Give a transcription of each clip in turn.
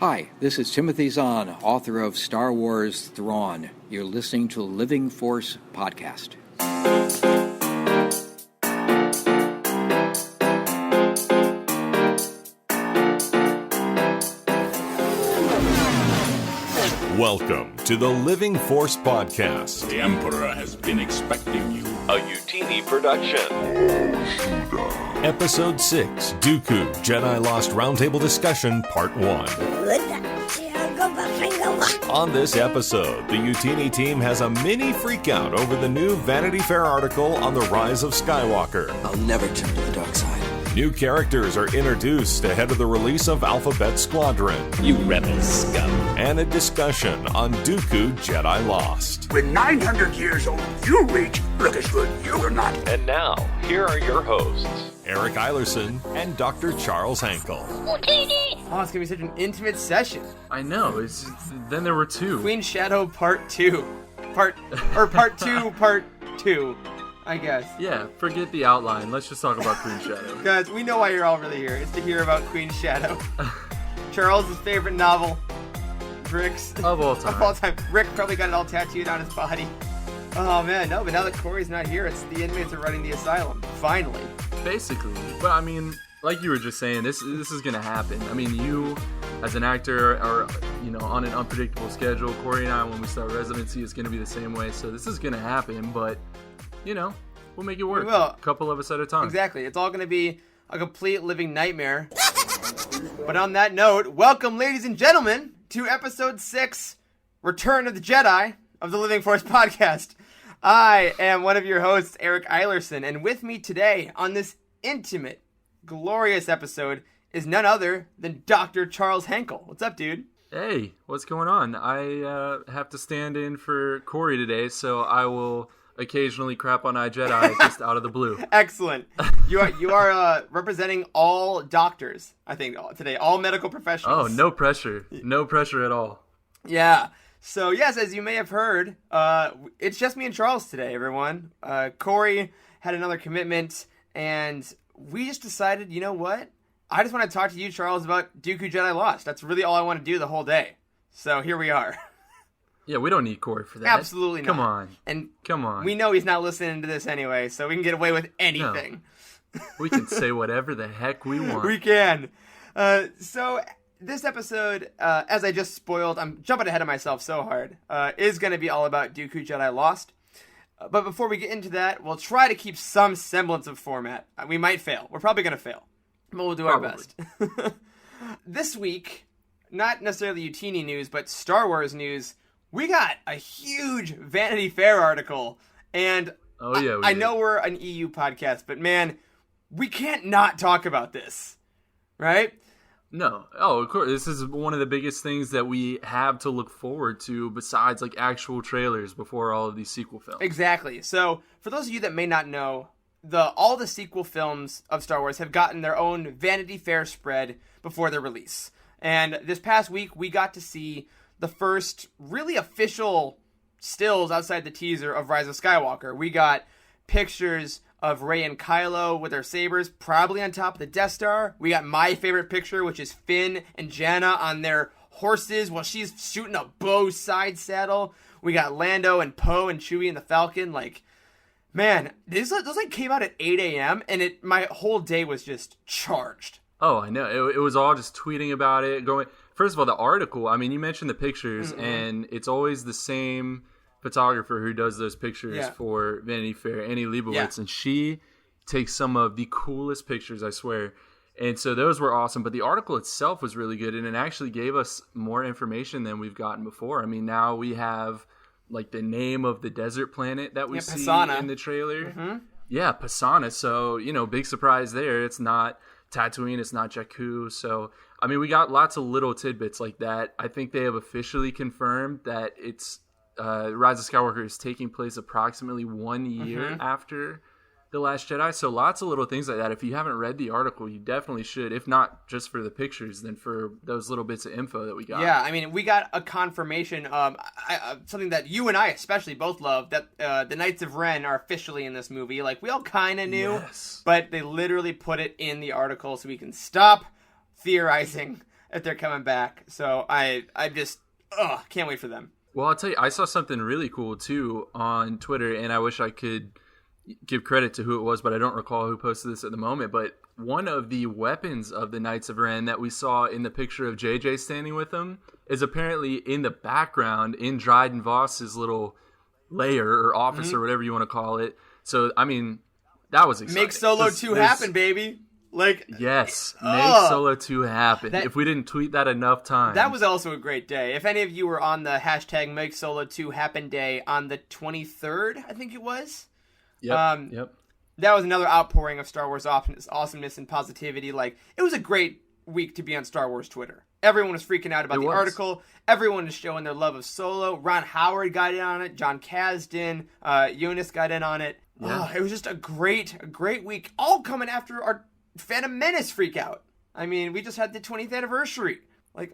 Hi, this is Timothy Zahn, author of Star Wars Thrawn. You're listening to Living Force Podcast. Welcome to the Living Force Podcast. The Emperor has been expecting you. A Utini production. Episode 6, Dooku, Jedi Lost Roundtable Discussion, Part 1. On this episode, the Utini team has a mini freakout over the new Vanity Fair article on the rise of Skywalker. I'll never turn to the dark side. New characters are introduced ahead of the release of Alphabet Squadron. You rebel scum. And a discussion on Dooku, Jedi Lost. When 900 years old you reach, look as good you are not. And now, here are your hosts, Eric Eilerson and Dr. Charles Hankel. Oh, it's gonna be such an intimate session. I know. Then there were two. Queen Shadow Part 2. Part 2, I guess. Yeah, forget the outline. Let's just talk about Queen Shadow. Guys, we know why you're all really here. It's to hear about Queen Shadow. Charles' favorite novel. Rick's. Of all time. Rick probably got it all tattooed on his body. Oh man, no, but now that Corey's not here, it's the inmates are running the asylum. Finally. Basically. But I mean, like you were just saying, this is gonna happen. I mean, you as an actor are, on an unpredictable schedule. Corey and I, when we start residency, it's gonna be the same way. So this is gonna happen, but we'll make it work. We will. A couple of us at a time. Exactly. It's all gonna be a complete living nightmare. But on that note, welcome, ladies and gentlemen, to episode 6, Return of the Jedi of the Living Force Podcast. I am one of your hosts, Eric Eilerson, and with me today on this intimate, glorious episode is none other than Dr. Charles Hankel. What's up, dude? Hey, what's going on? I have to stand in for Corey today, so I will occasionally crap on iJedi just out of the blue. Excellent. You are representing all doctors, I think, today, all medical professionals. Oh, no pressure. No pressure at all. Yeah. So, yes, as you may have heard, it's just me and Charles today, everyone. Corey had another commitment, and we just decided, you know what? I just want to talk to you, Charles, about Dooku Jedi Lost. That's really all I want to do the whole day. So, here we are. Yeah, we don't need Corey for that. Absolutely not. Come on. And come on. We know he's not listening to this anyway, so we can get away with anything. No. We can say whatever the heck we want. We can. So this episode, as I just spoiled, I'm jumping ahead of myself so hard, is going to be all about Dooku Jedi Lost. But before we get into that, we'll try to keep some semblance of format. We might fail. We're probably going to fail. But we'll do our best. This week, not necessarily Utini news, but Star Wars news. We got a huge Vanity Fair article, and I know we're an EU podcast, but man, we can't not talk about this, right? No. Oh, of course. This is one of the biggest things that we have to look forward to besides like actual trailers before all of these sequel films. Exactly. So, for those of you that may not know, all the sequel films of Star Wars have gotten their own Vanity Fair spread before their release. And this past week, we got to see the first really official stills outside the teaser of Rise of Skywalker. We got pictures of Rey and Kylo with their sabers, probably on top of the Death Star. We got my favorite picture, which is Finn and Janna on their horses while she's shooting a bow side saddle. We got Lando and Poe and Chewie and the Falcon. Like, man, those came out at 8 a.m. and my whole day was just charged. Oh, I know. It was all just tweeting about it, going. First of all, the article, I mean, you mentioned the pictures, and it's always the same photographer who does those pictures for Vanity Fair, Annie Leibovitz, and she takes some of the coolest pictures, I swear. And so those were awesome, but the article itself was really good, and it actually gave us more information than we've gotten before. I mean, now we have, like, the name of the desert planet that we see in the trailer. Mm-hmm. Yeah, Pisana, so, big surprise there. It's not Tatooine, it's not Jakku, so I mean we got lots of little tidbits like that. I think they have officially confirmed that it's Rise of Skywalker is taking place approximately 1 year after The Last Jedi, so lots of little things like that. If you haven't read the article, you definitely should, if not just for the pictures, then for those little bits of info that we got. Yeah, I mean, we got a confirmation, something that you and I especially both love, that the Knights of Ren are officially in this movie. Like, we all kind of knew, but they literally put it in the article so we can stop theorizing if they're coming back. So I just can't wait for them. Well, I'll tell you, I saw something really cool too on Twitter, and I wish I could give credit to who it was, but I don't recall who posted this at the moment. But one of the weapons of the Knights of Ren that we saw in the picture of JJ standing with them is apparently in the background in Dryden Voss's little lair or office or whatever you want to call it. So, I mean, that was exciting. Make Solo 2 happen, baby. Yes, make Solo 2 happen. If we didn't tweet that enough times. That was also a great day. If any of you were on the hashtag Make Solo 2 Happen Day on the 23rd, I think it was. Yep. That was another outpouring of Star Wars awesomeness and positivity. It was a great week to be on Star Wars Twitter. Everyone was freaking out about the article. Everyone was showing their love of Solo. Ron Howard got in on it. John Kasdan, Eunice got in on it. Yeah. It was just a great week. All coming after our Phantom Menace freak out. I mean, we just had the 20th anniversary.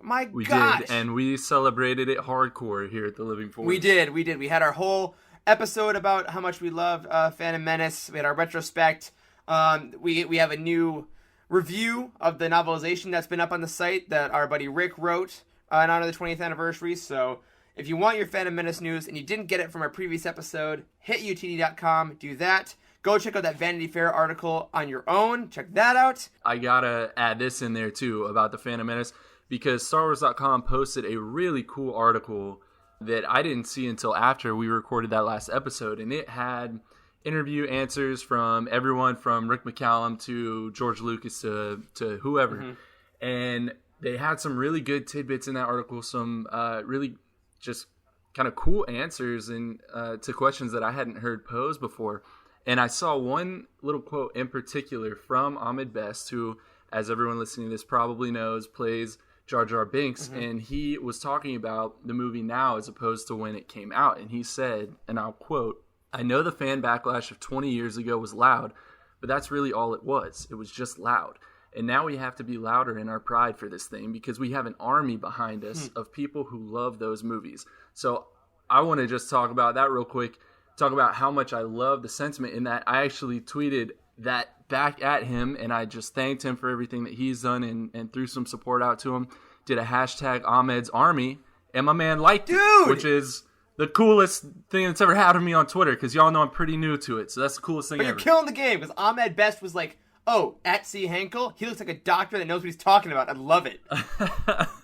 My gosh. We did, and we celebrated it hardcore here at the Living Force. We did. We had our whole episode about how much we loved Phantom Menace. We had our retrospect. We have a new review of the novelization that's been up on the site that our buddy Rick wrote in honor of the 20th anniversary. So if you want your Phantom Menace news and you didn't get it from our previous episode, hit utd.com, do that. Go check out that Vanity Fair article on your own. Check that out. I gotta add this in there too about the Phantom Menace, because StarWars.com posted a really cool article that I didn't see until after we recorded that last episode, and it had interview answers from everyone from Rick McCallum to George Lucas to whoever, and they had some really good tidbits in that article, some really just kind of cool answers and to questions that I hadn't heard posed before. And I saw one little quote in particular from Ahmed Best, who, as everyone listening to this probably knows, plays Jar Jar Binks, and he was talking about the movie now as opposed to when it came out, and he said, and I'll quote, "I know the fan backlash of 20 years ago was loud, but that's really all it was. It was just loud. And now we have to be louder in our pride for this thing because we have an army behind us of people who love those movies." So I want to just talk about that real quick, talk about how much I love the sentiment in that. I actually tweeted that back at him, and I just thanked him for everything that he's done and threw some support out to him. Did a hashtag Ahmed's Army, and my man liked it, which is the coolest thing that's ever happened to me on Twitter, because y'all know I'm pretty new to it, so that's the coolest thing ever. But you're killing the game, because Ahmed Best was like, at C. Henkel, he looks like a doctor that knows what he's talking about. I love it.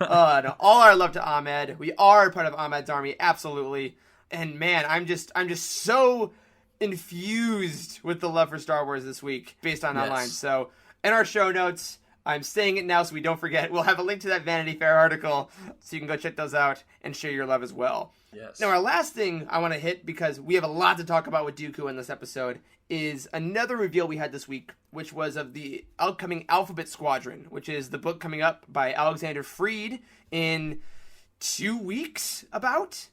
No, all our love to Ahmed. We are part of Ahmed's Army, absolutely. And man, I'm just so infused with the love for Star Wars this week based on that line. So in our show notes, I'm saying it now so we don't forget, we'll have a link to that Vanity Fair article so you can go check those out and share your love as well. Yes. Now, our last thing I want to hit, because we have a lot to talk about with Dooku in this episode, is another reveal we had this week, which was of the upcoming Alphabet Squadron, which is the book coming up by Alexander Freed in 2 weeks about,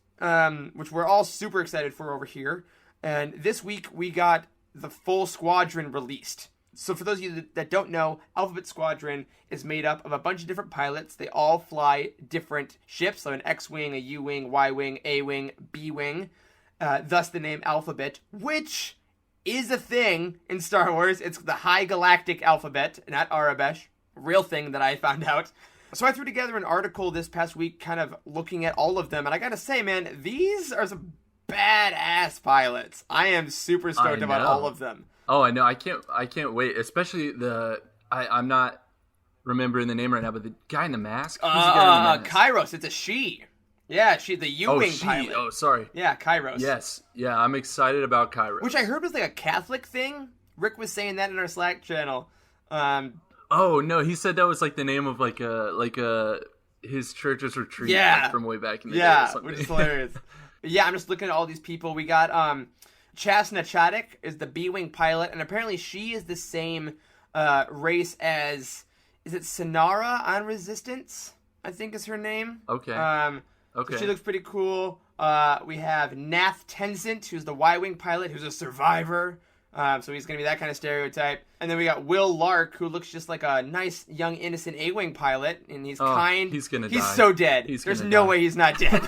which we're all super excited for over here. And this week we got the full squadron released. So for those of you that don't know, Alphabet Squadron is made up of a bunch of different pilots. They all fly different ships, so an X-Wing, a U-Wing, Y-Wing, A-Wing, B-Wing, thus the name Alphabet, which is a thing in Star Wars. It's the High Galactic Alphabet, not Arabesh. Real thing that I found out. So I threw together an article this past week kind of looking at all of them, and I gotta say, man, these are some badass pilots. I am super stoked about all of them. Oh, I know. I can't wait. Especially I'm not remembering the name right now, but the guy in the mask. Who's the guy in the mask? Kairos. It's a she. Yeah, the U-Wing pilot. Oh, sorry. Yeah, Kairos. Yes. Yeah, I'm excited about Kairos. Which I heard was like a Catholic thing. Rick was saying that in our Slack channel. Oh no, he said that was like the name of like a his church's retreat from way back in the day. Yeah, which is hilarious. Yeah, I'm just looking at all these people. We got Chasna Chaddick is the B-Wing pilot, and apparently she is the same race as, is it Sonara on Resistance? I think is her name. Okay. Okay. So she looks pretty cool. We have Nath Tenzent, who's the Y-Wing pilot, who's a survivor. So he's going to be that kind of stereotype. And then we got Will Lark, who looks just like a nice, young, innocent A-Wing pilot. And he's kind. He's going to die. He's so dead. There's no way he's not dead.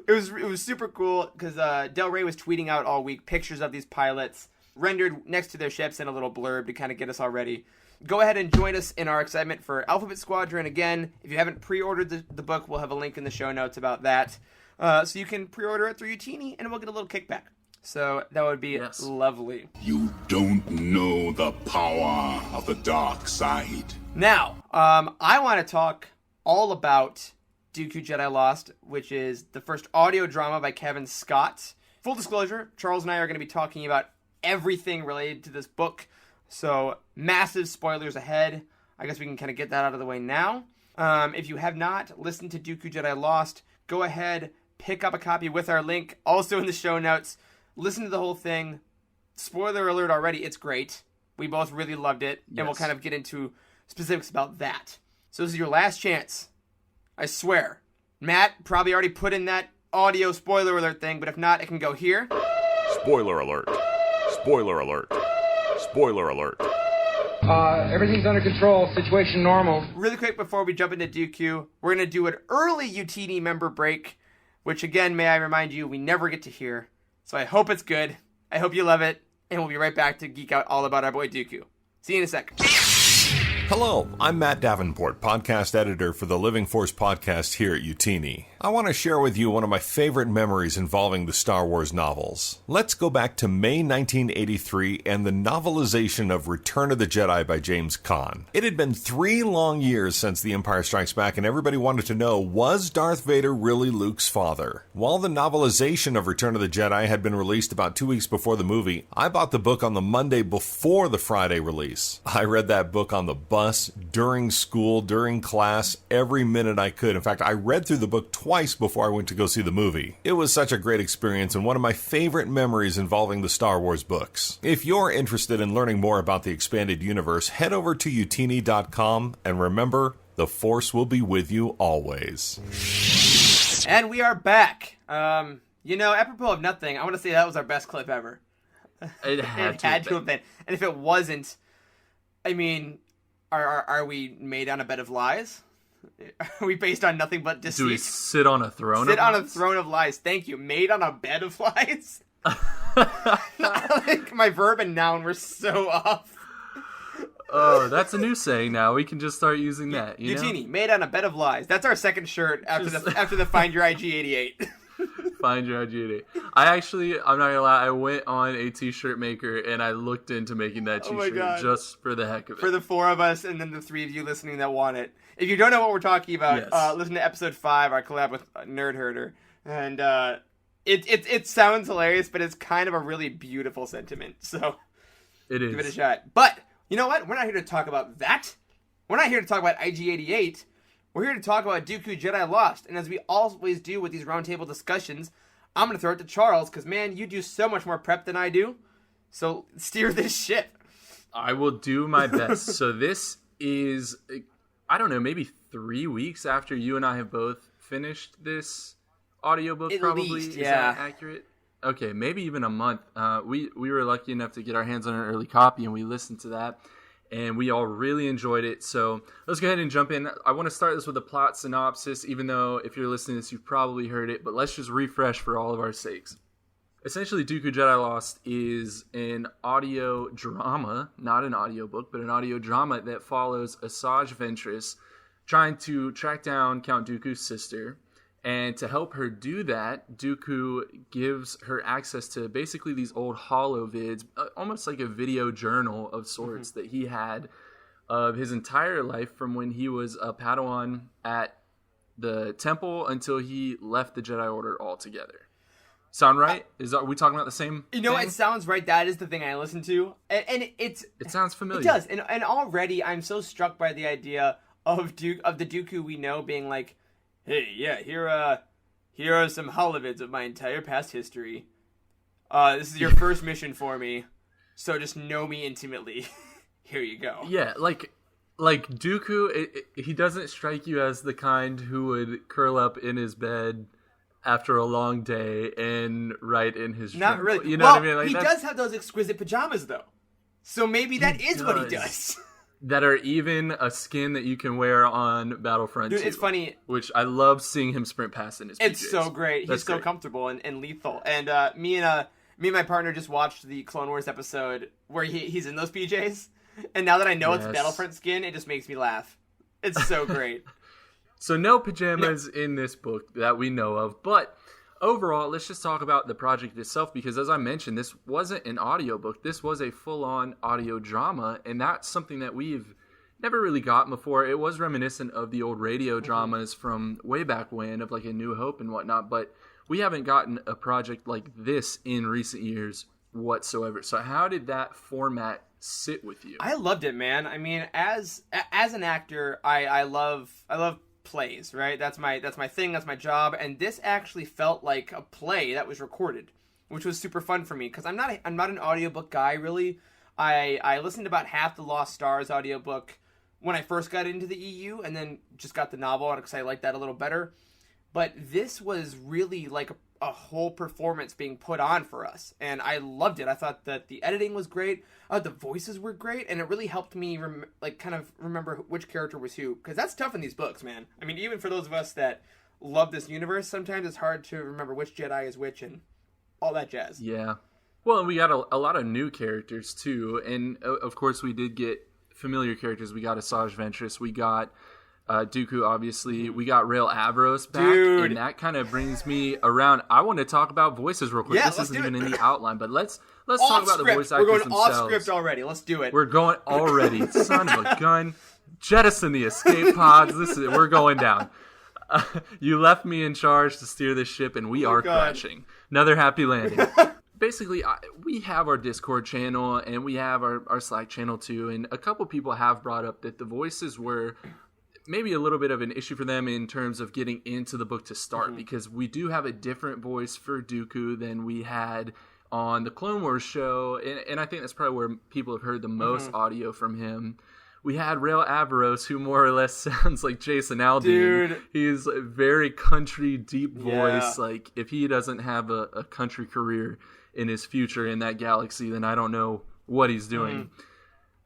It was super cool because Del Rey was tweeting out all week pictures of these pilots rendered next to their ships and a little blurb to kind of get us all ready. go ahead and join us in our excitement for Alphabet Squadron. Again, if you haven't pre-ordered the book, we'll have a link in the show notes about that. So you can pre-order it through Utini, and we'll get a little kickback. So that would be lovely. You don't know the power of the dark side. Now, I want to talk all about Dooku Jedi Lost, which is the first audio drama by Kevin Scott. Full disclosure, Charles and I are going to be talking about everything related to this book, so massive spoilers ahead. I guess we can kind of get that out of the way now. If you have not listened to Dooku Jedi Lost, go ahead, pick up a copy with our link, also in the show notes. Listen to the whole thing. Spoiler alert already, it's great. We both really loved it, and we'll kind of get into specifics about that. So this is your last chance. I swear. Matt probably already put in that audio spoiler alert thing, but if not, it can go here. Spoiler alert. Spoiler alert. Spoiler alert. Everything's under control. Situation normal. Really quick before we jump into Dooku, we're going to do an early UTD member break, which again, may I remind you, we never get to hear. So I hope it's good. I hope you love it. And we'll be right back to geek out all about our boy Dooku. See you in a sec. Hello, I'm Matt Davenport, podcast editor for the Living Force podcast here at Utini. I want to share with you one of my favorite memories involving the Star Wars novels. Let's go back to May 1983 and the novelization of Return of the Jedi by James Caan. It had been 3 long years since The Empire Strikes Back, and everybody wanted to know, was Darth Vader really Luke's father? While the novelization of Return of the Jedi had been released about 2 weeks before the movie, I bought the book on the Monday before the Friday release. I read that book on the bus, during school, during class, every minute I could. In fact, I read through the book twice before I went to go see the movie. It was such a great experience and one of my favorite memories involving the Star Wars books. If you're interested in learning more about the expanded universe, head over to utini.com and remember, the Force will be with you always. And we are back. Apropos of nothing, I want to say that was our best clip ever. It had to have been. And if it wasn't, I mean, are we made on a bed of lies? Are we based on nothing but deceit? Do we sit on a throne? Sit on a throne of lies. Thank you. Made on a bed of lies. Like my verb and noun were so off. Oh, that's a new saying now. We can just start using that. Utini, made on a bed of lies. That's our second shirt after the Find Your IG88. Find Your IG88. I'm not gonna lie, I went on a t-shirt maker and I looked into making that t-shirt just for the heck of it. For the 4 of us and then the 3 of you listening that want it. If you don't know what we're talking about, listen to episode 5, our collab with Nerd Herder. And it sounds hilarious, but it's kind of a really beautiful sentiment. So it is. Give it a shot. But you know what? We're not here to talk about that. We're not here to talk about IG88. We're here to talk about Dooku Jedi Lost, and as we always do with these roundtable discussions, I'm going to throw it to Charles, because, man, you do so much more prep than I do, so steer this ship. I will do my best. So this is, I don't know, maybe 3 weeks after you and I have both finished this audiobook, At probably. Least, Is that accurate? Okay, maybe even a month. We were lucky enough to get our hands on an early copy, and we listened to that. And we all really enjoyed it. So let's go ahead and jump in. I want to start this with a plot synopsis, even though if you're listening to this, you've probably heard it. But let's just refresh for all of our sakes. Essentially, Dooku Jedi Lost is an audio drama, not an audiobook, but an audio drama that follows Asajj Ventress trying to track down Count Dooku's sister. And to help her do that, Dooku gives her access to basically these old holovids, almost like a video journal of sorts that he had of his entire life from when he was a Padawan at the temple until he left the Jedi Order altogether. Sound right? Are we talking about the same thing? It sounds right. That is the thing I listen to. And it sounds familiar. It does. And already I'm so struck by the idea of the Dooku we know being like, hey, yeah, here are some holovids of my entire past history. This is your first mission for me, so just know me intimately. Here you go. Yeah, like Dooku, he doesn't strike you as the kind who would curl up in his bed after a long day and write in his journal. Not really. You know what I mean? Like, he does have those exquisite pajamas, though. So maybe that is what he does. That are even a skin that you can wear on Battlefront 2. It's funny. Which I love seeing him sprint past in his PJs. It's so great. He's so comfortable and lethal. And me and my partner just watched the Clone Wars episode where he's in those PJs. And now that I know it's Yes. Battlefront skin, it just makes me laugh. It's so great. So no pajamas in this book that we know of, but overall, let's just talk about the project itself, because as I mentioned, this wasn't an audiobook. This was a full-on audio drama, and that's something that we've never really gotten before. It was reminiscent of the old radio dramas from way back when, of like A New Hope and whatnot, but we haven't gotten a project like this in recent years whatsoever. So how did that format sit with you? I loved it, man. I mean, as an actor, I love plays, right? That's my thing, that's my job, and this actually felt like a play that was recorded, which was super fun for me, because I'm not an audiobook guy, really. I listened to about half the Lost Stars audiobook when I first got into the EU, and then just got the novel because I liked that a little better. But this was really like a whole performance being put on for us, and I loved it. I thought that the editing was great, the voices were great, and it really helped me kind of remember which character was who, because that's tough in these books, man. I mean, even for those of us that love this universe, sometimes it's hard to remember which Jedi is which and all that jazz. Yeah. Well, and we got a lot of new characters too, and of course we did get familiar characters. We got Asajj Ventress, we got Dooku, obviously. We got Rail Avros back, Dude. and that kind of brings me around. I want to talk about voices real quick. Yeah, this let's isn't do even it. in the outline, but let's talk about the voice actors We're going themselves. off script already. Let's do it. We're going already. Son of a gun. Jettison the escape pods. We're going down. You left me in charge to steer this ship, and we are crashing. Another happy landing. Basically, we have our Discord channel, and we have our Slack channel too, and a couple people have brought up that the voices were maybe a little bit of an issue for them in terms of getting into the book to start, because we do have a different voice for Dooku than we had on the Clone Wars show, and I think that's probably where people have heard the most audio from him. We had Rail Avros, who more or less sounds like Jason Aldean. Dude. He's a very country, deep voice. Yeah. Like, if he doesn't have a country career in his future in that galaxy, then I don't know what he's doing.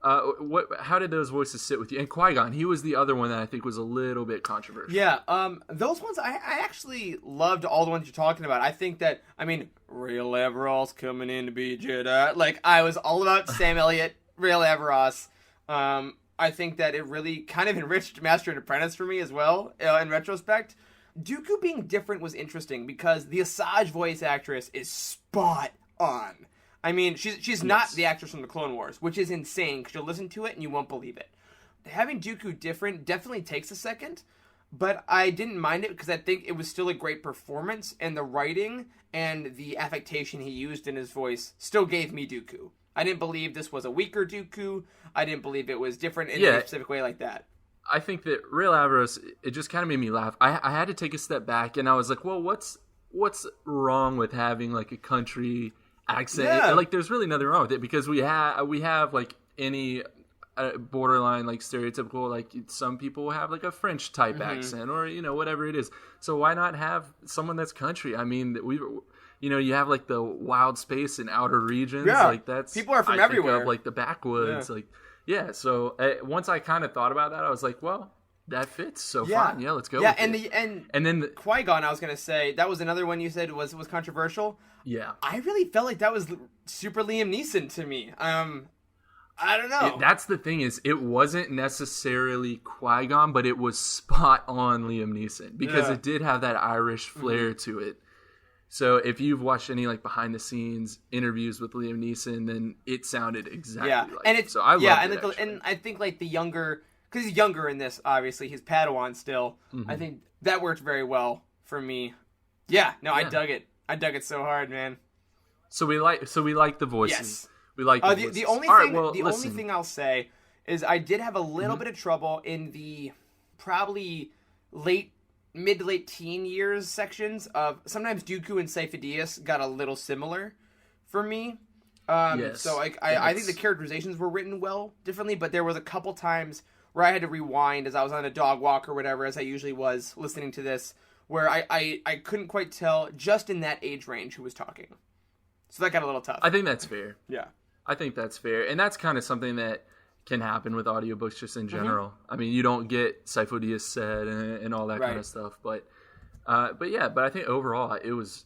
How did those voices sit with you? And Qui-Gon, he was the other one that I think was a little bit controversial. Yeah, those ones, I actually loved all the ones you're talking about. I think that, Rail Averos coming in to be a Jedi. Like, I was all about Sam Elliott, Rail Averos. I think that it really kind of enriched Master and Apprentice for me as well, in retrospect. Dooku being different was interesting because the Asajj voice actress is spot on. I mean, she's not the actress from the Clone Wars, which is insane because you'll listen to it and you won't believe it. Having Dooku different definitely takes a second, but I didn't mind it because I think it was still a great performance, and the writing and the affectation he used in his voice still gave me Dooku. I didn't believe this was a weaker Dooku. I didn't believe it was different in a specific way like that. I think that Rail Avros, it just kind of made me laugh. I had to take a step back, and I was like, well, what's wrong with having like a country accent? Yeah. Like, there's really nothing wrong with it, because we have like any borderline like stereotypical, like some people have like a French type accent, or whatever it is. So why not have someone that's country? I mean, you have like the wild space in outer regions. Yeah. Like, that's People are from I everywhere. Think of like the backwoods. Yeah. So once I kind of thought about that, I was like, well, that fits. So fine, let's go. Yeah, with it. and then Qui-Gon, I was gonna say that was another one you said was controversial. yeah, I really felt like that was super Liam Neeson to me. I don't know. that's the thing, is it wasn't necessarily Qui-Gon, but it was spot on Liam Neeson, because it did have that Irish flair to it. So if you've watched any like behind the scenes interviews with Liam Neeson, then it sounded exactly like and it. it's So I love it. and I think like the younger, because he's younger in this, obviously he's Padawan still. I think that worked very well for me. Yeah, no, I dug it. I dug it so hard, man. So we like the voices. Yes. We like the voices. The only All thing, right, only thing I'll say is I did have a little bit of trouble in the probably mid to late teen years sections of sometimes Dooku and Sifo-Dyas got a little similar for me. Yes. So I think the characterizations were written well differently, but there was a couple times where I had to rewind as I was on a dog walk or whatever, as I usually was listening to this, where I couldn't quite tell just in that age range who was talking. So that got a little tough. I think that's fair. Yeah. I think that's fair. And that's kind of something that can happen with audiobooks just in general. I mean, you don't get Sifo-Dyas said and all that kind of stuff, but I think overall it was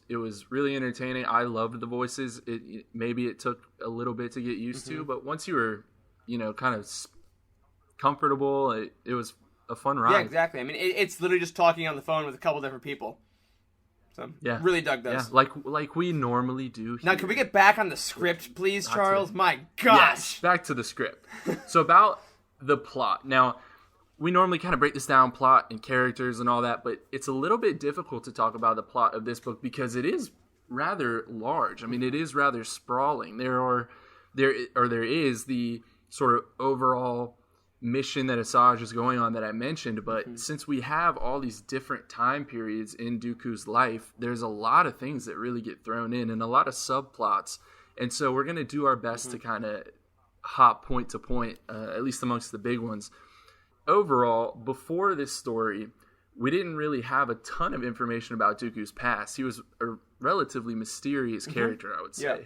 really entertaining. I loved the voices. Maybe it took a little bit to get used to, but once you were kind of comfortable. It was a fun ride. Yeah, exactly. I mean, it's literally just talking on the phone with a couple different people. So, yeah, really dug those. Yeah, like we normally do here. Now, can we get back on the script, please, Charles? My gosh. Yes, back to the script. So about the plot. Now, we normally kind of break this down, plot and characters and all that, but it's a little bit difficult to talk about the plot of this book because it is rather large. I mean, it is rather sprawling. There is the sort of overall mission that Asajj is going on that I mentioned, but since we have all these different time periods in Dooku's life, there's a lot of things that really get thrown in and a lot of subplots, and so we're going to do our best to kind of hop point to point, at least amongst the big ones. Overall, before this story, we didn't really have a ton of information about Dooku's past. He was a relatively mysterious character, I would say. Yeah.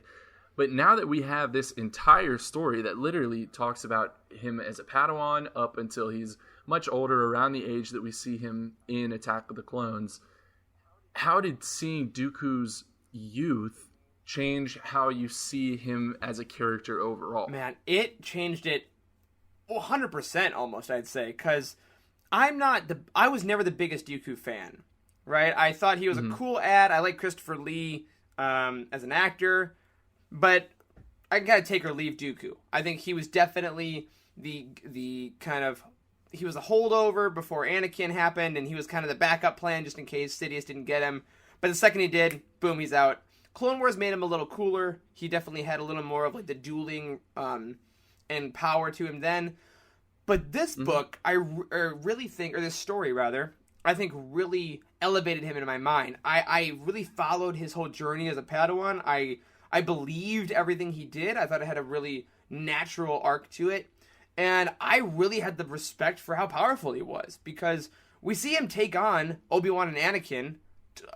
But now that we have this entire story that literally talks about him as a Padawan up until he's much older, around the age that we see him in Attack of the Clones, how did seeing Dooku's youth change how you see him as a character overall? Man, it changed it 100% almost, I'd say, because I was never the biggest Dooku fan, right? I thought he was a cool ad. I like Christopher Lee as an actor. But I gotta take or leave Dooku. I think he was definitely the kind of, he was a holdover before Anakin happened, and he was kind of the backup plan just in case Sidious didn't get him. But the second he did, boom, he's out. Clone Wars made him a little cooler. He definitely had a little more of like the dueling and power to him then. But this book, I really think, or this story rather, I think really elevated him in my mind. I really followed his whole journey as a Padawan. I believed everything he did. I thought it had a really natural arc to it. And I really had the respect for how powerful he was. Because we see him take on Obi-Wan and Anakin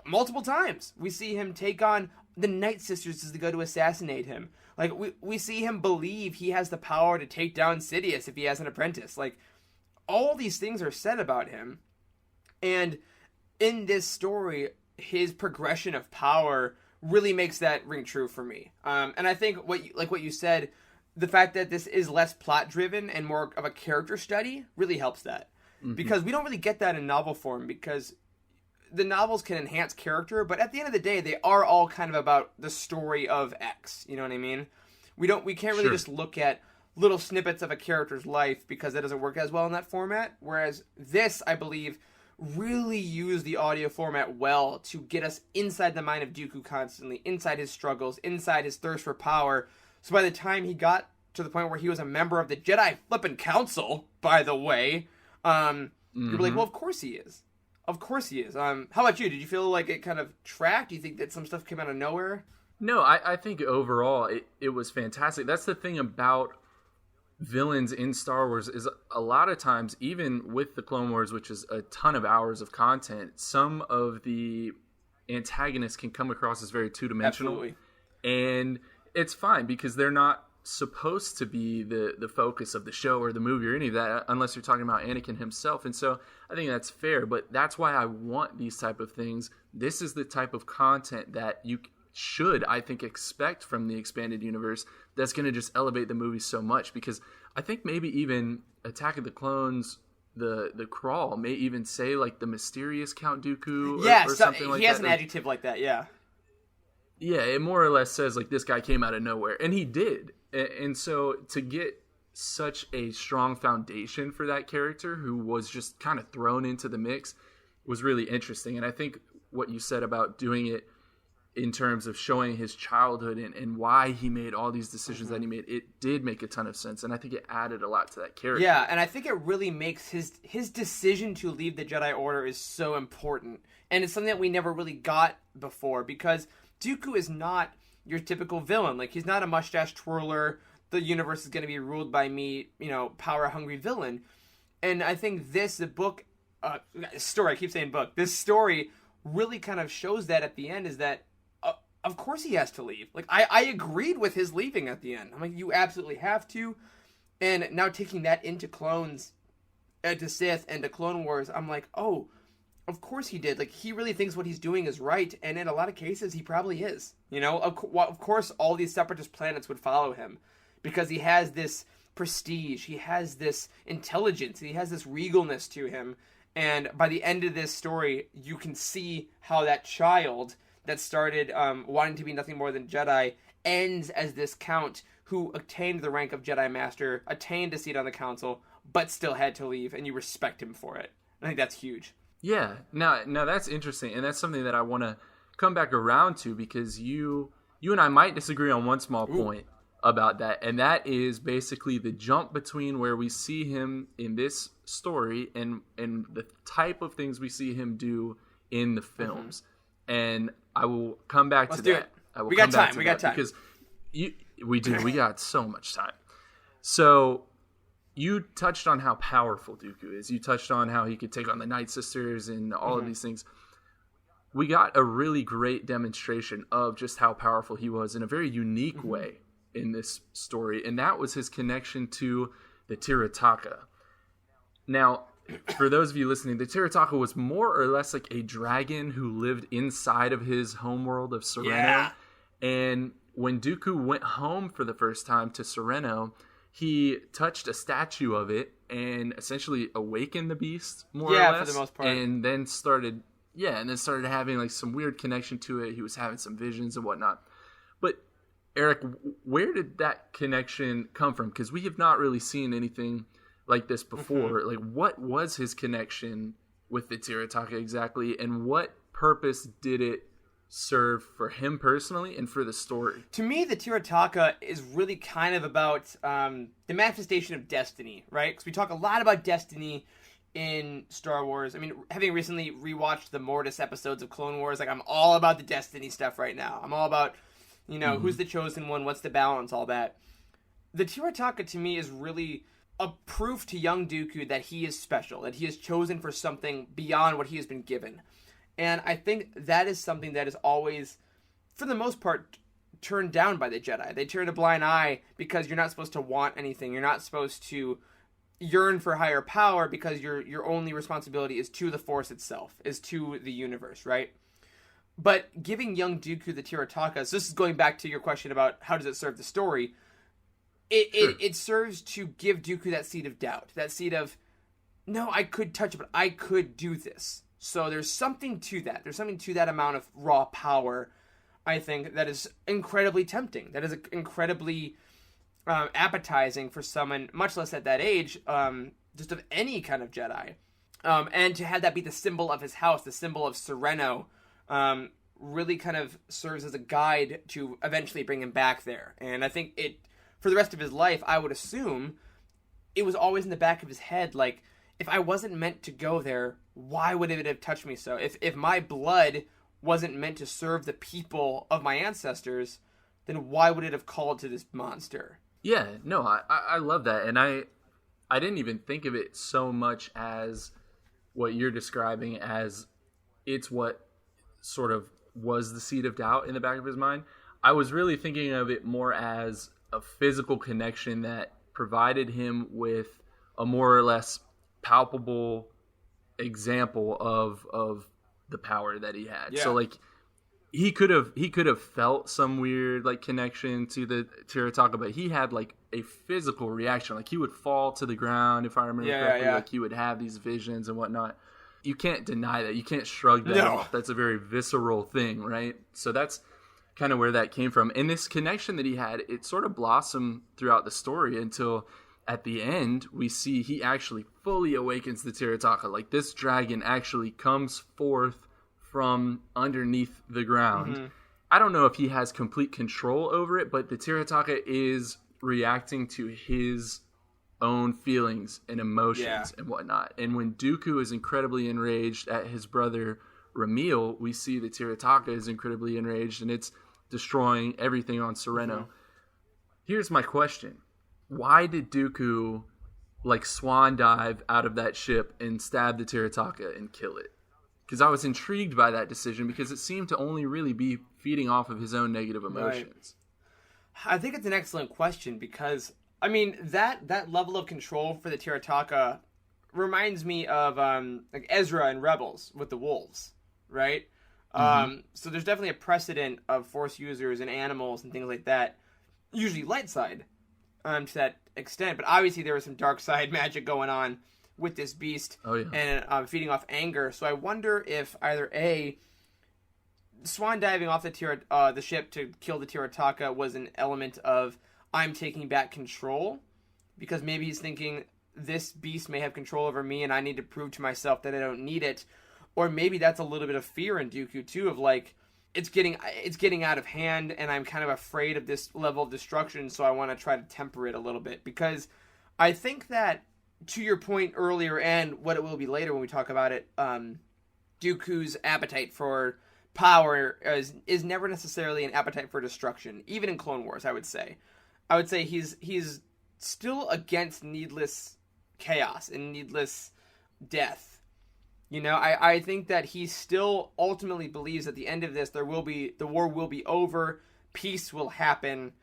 multiple times. We see him take on the Night Sisters as they go to assassinate him. Like, we see him believe he has the power to take down Sidious if he has an apprentice. Like, all these things are said about him. And in this story, his progression of power really makes that ring true for me. And I think what you said, the fact that this is less plot driven and more of a character study really helps that. Because we don't really get that in novel form, because the novels can enhance character, but at the end of the day, they are all kind of about the story of X. You know what I mean? We can't really just look at little snippets of a character's life, because that doesn't work as well in that format. Whereas this, I believe, really used the audio format well to get us inside the mind of Dooku constantly, inside his struggles, inside his thirst for power. So by the time he got to the point where he was a member of the Jedi flippin' Council, by the way, you were like, well, of course he is. Of course he is. How about you? Did you feel like it kind of tracked? Do you think that some stuff came out of nowhere? No, I think overall it was fantastic. That's the thing about villains in Star Wars, is a lot of times, even with the Clone Wars, which is a ton of hours of content, some of the antagonists can come across as very two-dimensional. Absolutely. And it's fine, because they're not supposed to be the focus of the show or the movie or any of that, unless you're talking about Anakin himself. And so I think that's fair, but that's why I want these type of things. This is the type of content that you should, I think, expect from the expanded universe, that's going to just elevate the movie so much. Because I think maybe even Attack of the Clones, the crawl may even say like the mysterious Count Dooku or something like that. He has an adjective like that, yeah. Yeah, it more or less says like this guy came out of nowhere, and he did. And so to get such a strong foundation for that character who was just kind of thrown into the mix was really interesting. And I think what you said about doing it in terms of showing his childhood and why he made all these decisions that he made, it did make a ton of sense. And I think it added a lot to that character. Yeah, and I think it really makes his decision to leave the Jedi Order is so important. And it's something that we never really got before, because Dooku is not your typical villain. Like, he's not a mustache twirler, the universe is going to be ruled by me, power-hungry villain. And I think this story, I keep saying book, this story really kind of shows that at the end, is that of course he has to leave. Like, I agreed with his leaving at the end. I'm like, you absolutely have to. And now taking that into Clones, to Sith, and to Clone Wars, I'm like, oh, of course he did. Like, he really thinks what he's doing is right, and in a lot of cases, he probably is. Of course, all these separatist planets would follow him, because he has this prestige. He has this intelligence. He has this regalness to him. And by the end of this story, you can see how that child that started wanting to be nothing more than Jedi ends as this count who attained the rank of Jedi Master, attained a seat on the council, but still had to leave, and you respect him for it. I think that's huge. Yeah, now that's interesting, and that's something that I want to come back around to, because you and I might disagree on one small point about that, and that is basically the jump between where we see him in this story and the type of things we see him do in the films. And I will come back to that. We got time. Because we got so much time. So you touched on how powerful Dooku is. You touched on how he could take on the Night Sisters and all of these things. We got a really great demonstration of just how powerful he was in a very unique way in this story, and that was his connection to the Tirataka. Now, for those of you listening, the Tirataka was more or less like a dragon who lived inside of his homeworld of Sereno. Yeah. And when Dooku went home for the first time to Sereno, he touched a statue of it and essentially awakened the beast, more or less. For the most part. And then started having like some weird connection to it. He was having some visions and whatnot. But Eric, where did that connection come from? Because we have not really seen anything like this before. Like, what was his connection with the Tirataka exactly, and what purpose did it serve for him personally and for the story? To me, the Tirataka is really kind of about the manifestation of destiny, right? Because we talk a lot about destiny in Star Wars. I mean, having recently rewatched the Mortis episodes of Clone Wars, like, I'm all about the destiny stuff right now. I'm all about, who's the chosen one, what's the balance, all that. The Tirataka, to me, is really a proof to young Dooku that he is special, that he is chosen for something beyond what he has been given. And I think that is something that is always, for the most part, turned down by the Jedi. They turn a blind eye because you're not supposed to want anything. You're not supposed to yearn for higher power because your only responsibility is to the Force itself, is to the universe, right? But giving young Dooku the Tirataka, so this is going back to your question about how does it serve the story, it serves to give Dooku that seed of doubt, that seed of, no, I could touch it, but I could do this. So there's something to that. There's something to that amount of raw power, I think, that is incredibly tempting. That is incredibly appetizing for someone, much less at that age, just of any kind of Jedi. And to have that be the symbol of his house, the symbol of Sereno, really kind of serves as a guide to eventually bring him back there. And I think for the rest of his life, I would assume it was always in the back of his head, like, if I wasn't meant to go there, why would it have touched me so? If my blood wasn't meant to serve the people of my ancestors, then why would it have called to this monster? Yeah, no, I love that. And I didn't even think of it so much as what you're describing as it's what sort of was the seed of doubt in the back of his mind. I was really thinking of it more as a physical connection that provided him with a more or less palpable example of the power that he had. Yeah. So like he could have felt some weird like connection to the Tirataka, but he had like a physical reaction. Like he would fall to the ground, if I remember correctly. Like he would have these visions and whatnot. You can't deny that. You can't shrug that off. That's a very visceral thing, right? So that's kind of where that came from. And this connection that he had, it sort of blossomed throughout the story until at the end we see he actually fully awakens the Tirataka. Like this dragon actually comes forth from underneath the ground. I don't know if he has complete control over it, but the Tirataka is reacting to his own feelings and emotions and whatnot. And when Dooku is incredibly enraged at his brother Ramil, we see the Tirataka is incredibly enraged and it's destroying everything on Sereno. Here's my question. Why did Dooku like swan dive out of that ship and stab the Tirataka and kill it? Because I was intrigued by that decision because it seemed to only really be feeding off of his own negative emotions. Right. I think it's an excellent question because, I mean, that level of control for the Tirataka reminds me of like Ezra and Rebels with the wolves, right? So there's definitely a precedent of Force users and animals and things like that, usually light side, to that extent. But obviously there was some dark side magic going on with this beast, and feeding off anger. So I wonder if either A, swan diving off the ship to kill the Tirataka was an element of I'm taking back control, because maybe he's thinking this beast may have control over me and I need to prove to myself that I don't need it. Or maybe that's a little bit of fear in Dooku too, of like, it's getting out of hand and I'm kind of afraid of this level of destruction, so I want to try to temper it a little bit. Because I think that, to your point earlier and what it will be later when we talk about it, Dooku's appetite for power is never necessarily an appetite for destruction, even in Clone Wars. I would say he's still against needless chaos and needless death. You know, I think that he still ultimately believes at the end of this the war will be over, peace will happen,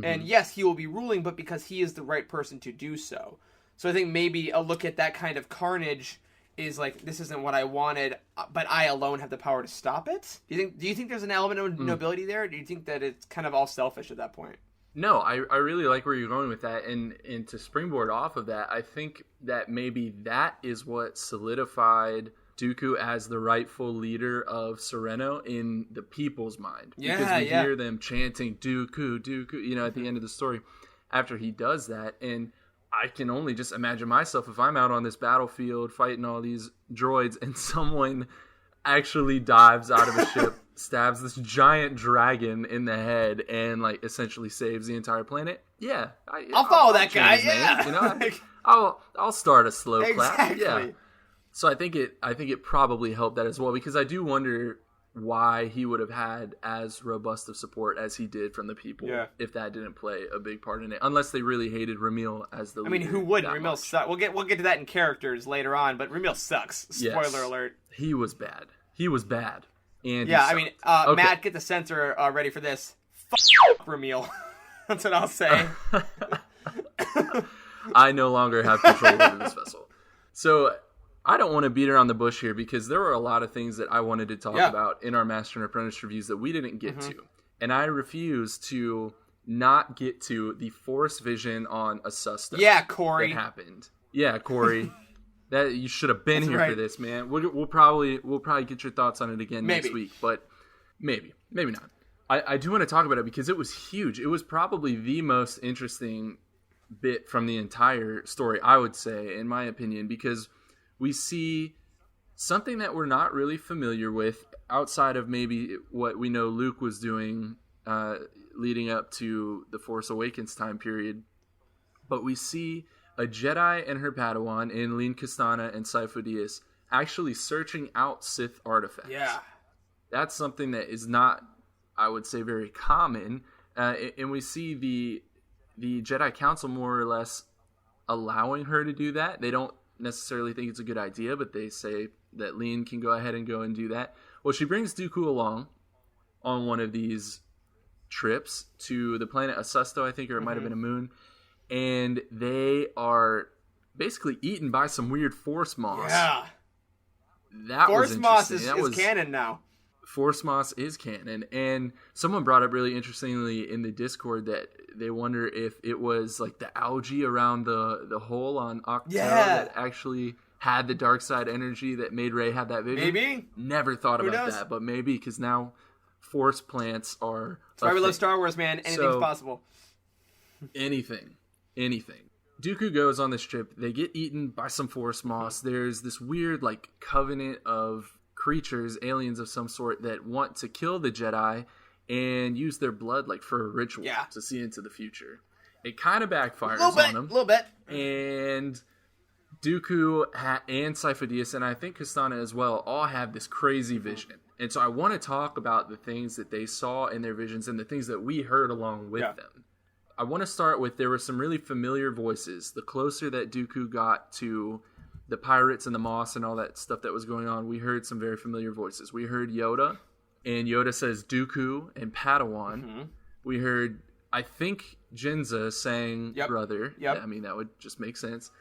and yes, he will be ruling, but because he is the right person to do so. So I think maybe a look at that kind of carnage is like, this isn't what I wanted, but I alone have the power to stop it. Do you think there's an element of nobility there? Or do you think that it's kind of all selfish at that point? No, I really like where you're going with that, and to springboard off of that, I think that maybe that is what solidified Dooku as the rightful leader of Sereno in the people's mind. Yeah, because we hear them chanting Dooku, Dooku, you know, at the end of the story after he does that, and I can only just imagine myself if I'm out on this battlefield fighting all these droids and someone actually dives out of a ship, stabs this giant dragon in the head, and like essentially saves the entire planet. Yeah, I'll follow that guy. Yeah, you know, I'll start a slow clap. Yeah. So I think it probably helped that as well, because I do wonder why he would have had as robust of support as he did from the people if that didn't play a big part in it, unless they really hated Ramil as the leader. I mean, who wouldn't? Ramil sucks. We'll get to that in characters later on, but Ramil sucks. Spoiler alert. He was bad. And I mean, Matt, get the censor ready for this. Ramil. That's what I'll say. I no longer have control over this vessel. So I don't want to beat around the bush here, because there were a lot of things that I wanted to talk about in our Master and Apprentice reviews that we didn't get to. And I refuse to not get to the Force vision on Asusta. Yeah, Corey. That happened. Yeah, Corey. That you should have been here for this, man. We'll probably get your thoughts on it again next week, but maybe not. I do want to talk about it because it was huge. It was probably the most interesting bit from the entire story, I would say, in my opinion, because we see something that we're not really familiar with outside of maybe what we know Luke was doing leading up to the Force Awakens time period. But we see a Jedi and her Padawan in Lin Kistana and Sifo Dyas actually searching out Sith artifacts. Yeah. That's something that is not, I would say, very common. And we see the Jedi Council more or less allowing her to do that. They don't necessarily think it's a good idea, but they say that Lin can go ahead and go and do that. Well, she brings Dooku along on one of these trips to the planet Asusto, I think, or it might have been a moon, and they are basically eaten by some weird Force Moss. Yeah. That Force Moss is canon now. Force Moss is canon, and someone brought up really interestingly in the Discord that they wonder if it was like the algae around the hole on Octo that actually had the dark side energy that made Rey have that vision. Maybe. Never thought about that, but maybe, because now Force plants are. That's why we love Star Wars, man. Anything's possible. Anything. Dooku goes on this trip. They get eaten by some Force Moss. There's this weird like covenant of creatures, aliens of some sort, that want to kill the Jedi and use their blood like for a ritual to see into the future. It kind of backfires on them. A little bit. And Dooku and Sifo Dyas, and I think Kistana as well, all have this crazy vision. And so I want to talk about the things that they saw in their visions and the things that we heard along with them. I want to start with, there were some really familiar voices. The closer that Dooku got to the pirates and the moss and all that stuff that was going on, we heard some very familiar voices. We heard Yoda, and Yoda says Dooku and Padawan. We heard, I think, Jinza saying brother. I mean, that would just make sense.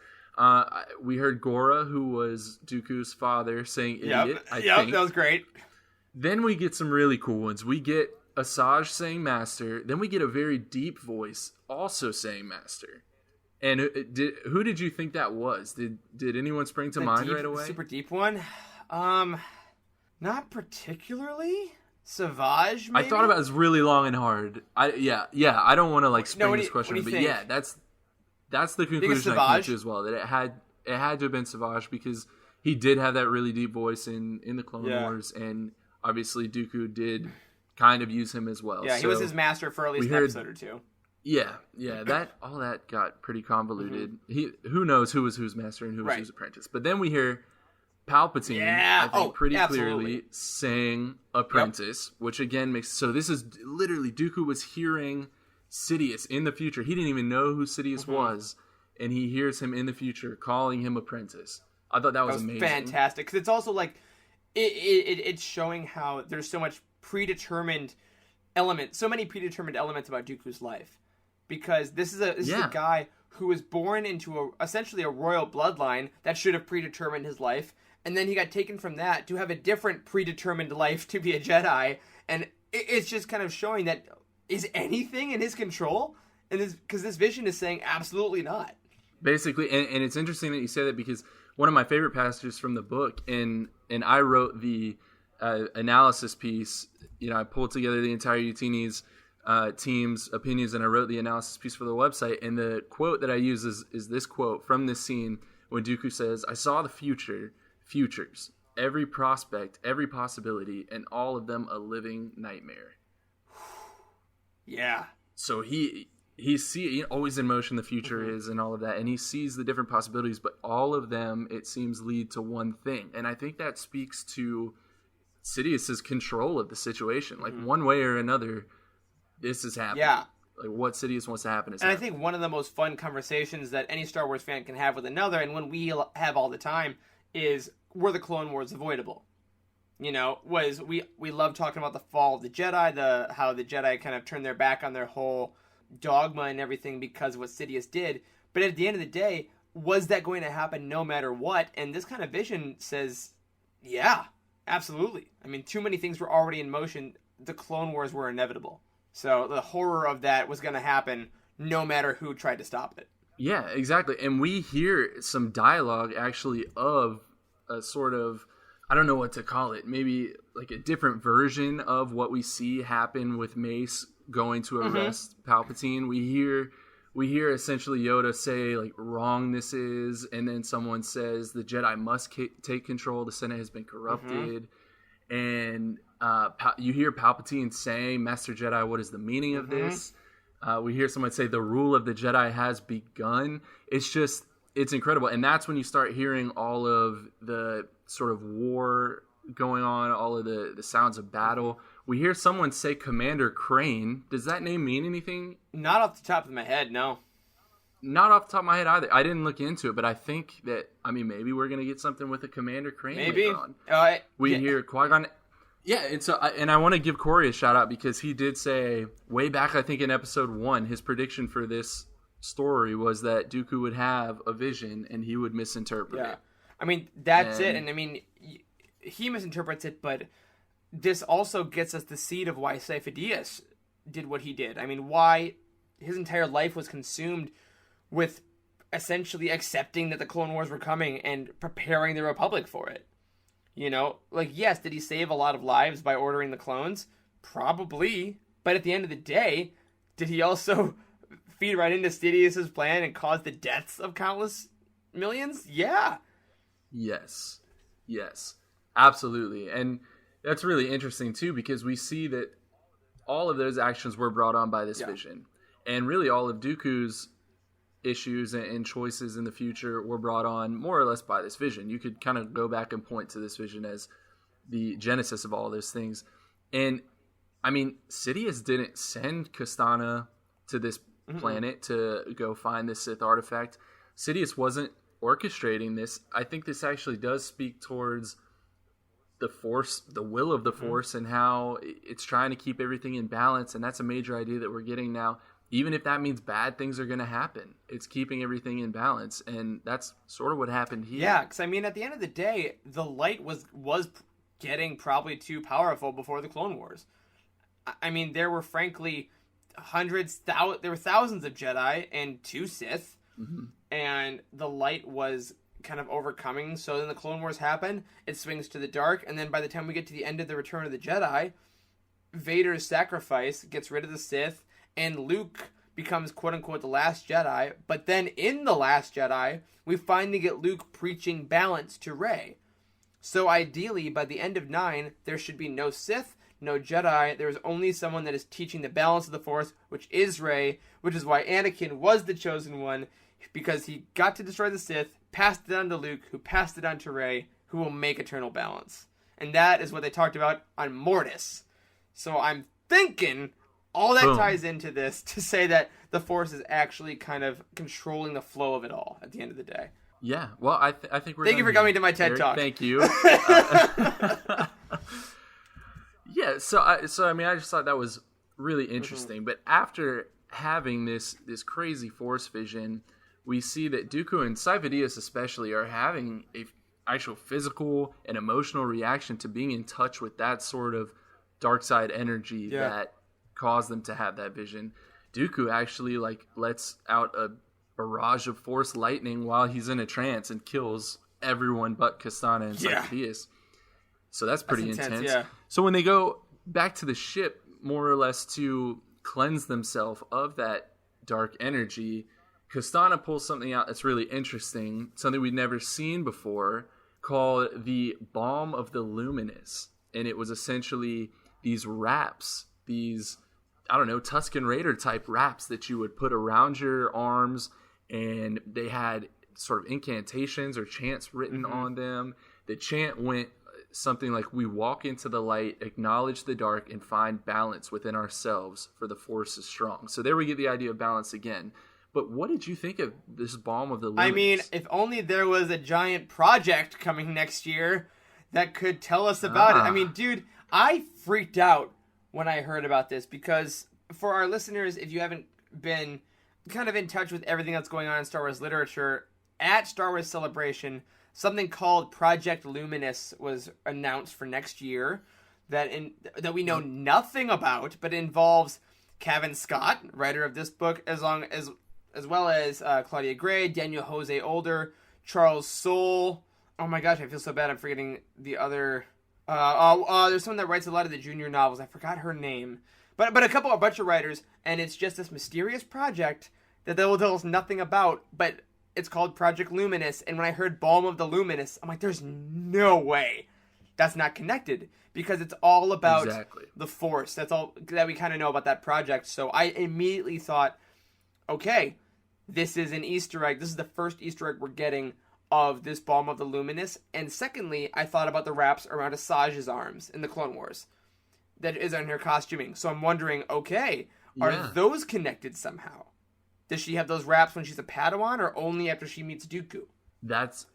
We heard Gora, who was Dooku's father, saying idiot. I think that was great. Then we get some really cool ones. We get Asajj saying Master. Then we get a very deep voice also saying Master. And who did you think that was? Did anyone spring to mind right away? Super deep one? Not particularly. Savage, maybe? I thought about this really long and hard. I don't want to like spring this question, but think? yeah, that's the conclusion I came to as well. That it had to have been Savage because he did have that really deep voice in the Clone Wars, and obviously Dooku did kind of use him as well. Yeah, he was his master for at least an episode or two. Yeah, that all that got pretty convoluted. Who knows who was whose master and who was whose apprentice. But then we hear Palpatine, I think pretty clearly saying apprentice, which again makes so this is literally Dooku was hearing Sidious in the future. He didn't even know who Sidious was, and he hears him in the future calling him apprentice. I thought that was amazing. Fantastic, because it's also like it's showing how there's so much predetermined so many predetermined elements about Dooku's life. Because this is a guy who was born into essentially a royal bloodline that should have predetermined his life, and then he got taken from that to have a different predetermined life to be a Jedi, and it's just kind of showing that is anything in his control, and because this vision is saying absolutely not. Basically, and it's interesting that you say that because one of my favorite passages from the book, and I wrote the analysis piece. You know, I pulled together the entire Utini's team's opinions, and I wrote the analysis piece for the website. And the quote that I use is this quote from this scene when Dooku says, "I saw the futures, every prospect, every possibility, and all of them a living nightmare." Yeah. So he always in motion the future is and all of that, and he sees the different possibilities, but all of them it seems lead to one thing. And I think that speaks to Sidious's control of the situation. Like one way or another, this is happening. Yeah. Like what Sidious wants to happen is and happening. I think one of the most fun conversations that any Star Wars fan can have with another, and when we have all the time, is were the Clone Wars avoidable? You know, we love talking about the fall of the Jedi, how the Jedi kind of turned their back on their whole dogma and everything because of what Sidious did. But at the end of the day, was that going to happen no matter what? And this kind of vision says, yeah, absolutely. I mean, too many things were already in motion. The Clone Wars were inevitable. So the horror of that was going to happen no matter who tried to stop it. Yeah, exactly. And we hear some dialogue actually of a sort of, I don't know what to call it, maybe like a different version of what we see happen with Mace going to arrest Palpatine. We hear essentially Yoda say like wrong this is, and then someone says the Jedi must take control. The Senate has been corrupted, and you hear Palpatine saying, "Master Jedi, what is the meaning of this?" We hear someone say, "The rule of the Jedi has begun." It's incredible, and that's when you start hearing all of the sort of war going on, all of the sounds of battle. We hear someone say Commander Crane. Does that name mean anything? Not off the top of my head, no. Not off the top of my head either. I didn't look into it, but I think that, maybe we're going to get something with a Commander Crane maybe. later on. We hear Qui-Gon. Yeah, and I want to give Corey a shout out because he did say way back, I think in episode 1, his prediction for this story was that Dooku would have a vision and he would misinterpret it. I mean, that's it. And I mean, he misinterprets it, but this also gets us the seed of why Sifo-Dyas did what he did. I mean, why his entire life was consumed with essentially accepting that the Clone Wars were coming and preparing the Republic for it. You know, like, yes, did he save a lot of lives by ordering the clones? Probably. But at the end of the day, did he also feed right into Sidious's plan and cause the deaths of countless millions? Yeah. Yes. Absolutely. And that's really interesting, too, because we see that all of those actions were brought on by this vision. And really all of Dooku's issues and choices in the future were brought on more or less by this vision. You could kind of go back and point to this vision as the genesis of all those things. And, I mean, Sidious didn't send Kastana to this planet to go find this Sith artifact. Sidious wasn't orchestrating this. I think this actually does speak towards the Force, the will of the Force, and how it's trying to keep everything in balance. And that's a major idea that we're getting now. Even if that means bad things are going to happen, it's keeping everything in balance. And that's sort of what happened here. Yeah, because, I mean, at the end of the day, the light was getting probably too powerful before the Clone Wars. I mean, there were frankly there were thousands of Jedi and 2 Sith, and the light was kind of overcoming. So then the Clone Wars happen, it swings to the dark, and then by the time we get to the end of the Return of the Jedi, Vader's sacrifice gets rid of the Sith, and Luke becomes quote-unquote the last Jedi. But then in The Last Jedi, we finally get Luke preaching balance to Rey. So ideally, by the end of 9, there should be no Sith, no Jedi. There is only someone that is teaching the balance of the Force, which is Rey, which is why Anakin was the chosen one, because he got to destroy the Sith, passed it on to Luke, who passed it on to Rey, who will make eternal balance. And that is what they talked about on Mortis. So I'm thinking all that ties into this to say that the Force is actually kind of controlling the flow of it all at the end of the day. Yeah, well, I think we're Thank you for coming to my TED Talk. Thank you. Yeah, so I mean, I just thought that was really interesting. But after having this crazy Force vision, we see that Dooku and Sifo-Dyas especially are having a actual physical and emotional reaction to being in touch with that sort of dark side energy that caused them to have that vision. Dooku actually lets out a barrage of Force lightning while he's in a trance and kills everyone but Kastana and Sifo-Dyas. So that's pretty intense. Yeah. So when they go back to the ship, more or less to cleanse themselves of that dark energy, Kastana pulls something out that's really interesting, something we'd never seen before, called the Balm of the Luminous. And it was essentially these wraps, these, I don't know, Tusken Raider type wraps that you would put around your arms, and they had sort of incantations or chants written on them. The chant went something like, we walk into the light, acknowledge the dark, and find balance within ourselves, for the Force is strong. So there we get the idea of balance again. But what did you think of this Balm of the Luminous? I mean, if only there was a giant project coming next year that could tell us about it. I mean, dude, I freaked out when I heard about this, because for our listeners, if you haven't been kind of in touch with everything that's going on in Star Wars literature, at Star Wars Celebration, something called Project Luminous was announced for next year that we know nothing about, but it involves Kevin Scott, writer of this book, as well as Claudia Gray, Daniel Jose Older, Charles Soule. Oh my gosh, I feel so bad I'm forgetting the other. There's someone that writes a lot of the junior novels. I forgot her name. But a bunch of writers, and it's just this mysterious project that they will tell us nothing about, but it's called Project Luminous. And when I heard Balm of the Luminous, I'm like, there's no way that's not connected, because it's all about the Force. That's all that we kind of know about that project. So I immediately thought, okay, this is an Easter egg. This is the first Easter egg we're getting of this Balm of the Luminous. And secondly, I thought about the wraps around Asajj's arms in the Clone Wars that is on her costuming. So I'm wondering, okay, are those connected somehow? Does she have those wraps when she's a Padawan, or only after she meets Dooku? That's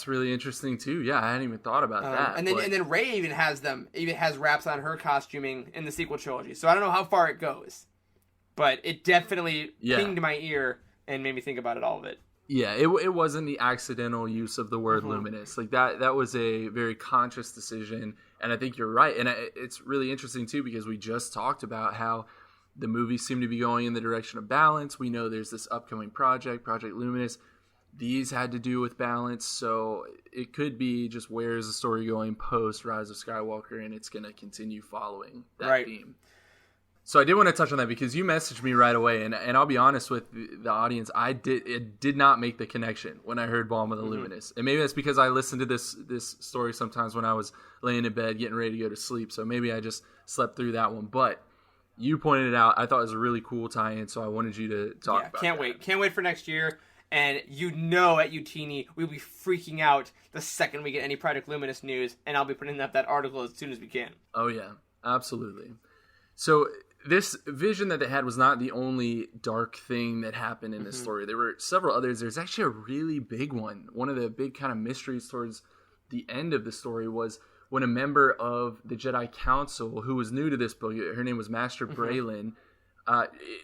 really interesting too. Yeah, I hadn't even thought about that. And then Rey even has wraps on her costuming in the sequel trilogy. So I don't know how far it goes, but it definitely pinged my ear and made me think about all of it. Yeah, it wasn't the accidental use of the word luminous. Like that was a very conscious decision, and I think you're right. And it's really interesting too, because we just talked about how the movies seem to be going in the direction of balance. We know there's this upcoming Project Luminous. These had to do with balance, so it could be just where is the story going post Rise of Skywalker, and it's going to continue following that theme. So I did want to touch on that, because you messaged me right away, and I'll be honest with the audience, it did not make the connection when I heard Balm of the Luminous. And maybe that's because I listened to this story sometimes when I was laying in bed getting ready to go to sleep, so maybe I just slept through that one. But you pointed it out. I thought it was a really cool tie-in, so I wanted you to talk about it. Can't wait for next year. And at Utini, we'll be freaking out the second we get any Project Luminous news, and I'll be putting up that article as soon as we can. Oh, yeah. Absolutely. So this vision that they had was not the only dark thing that happened in this story. There were several others. There's actually a really big one. One of the big kind of mysteries towards the end of the story was when a member of the Jedi Council, who was new to this book, her name was Master Braylon,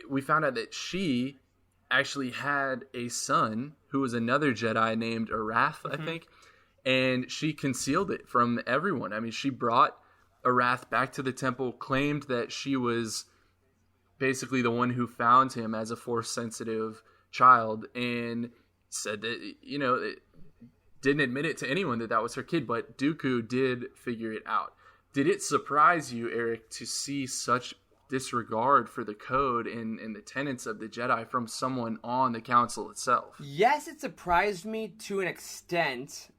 we found out that she actually had a son who was another Jedi named Arath, I think, and she concealed it from everyone. I mean, she brought Arath back to the temple, claimed that she was basically the one who found him as a Force-sensitive child, and said that, didn't admit it to anyone that was her kid, but Dooku did figure it out. Did it surprise you, Eric, to see such disregard for the code and the tenets of the Jedi from someone on the council itself? Yes, it surprised me to an extent,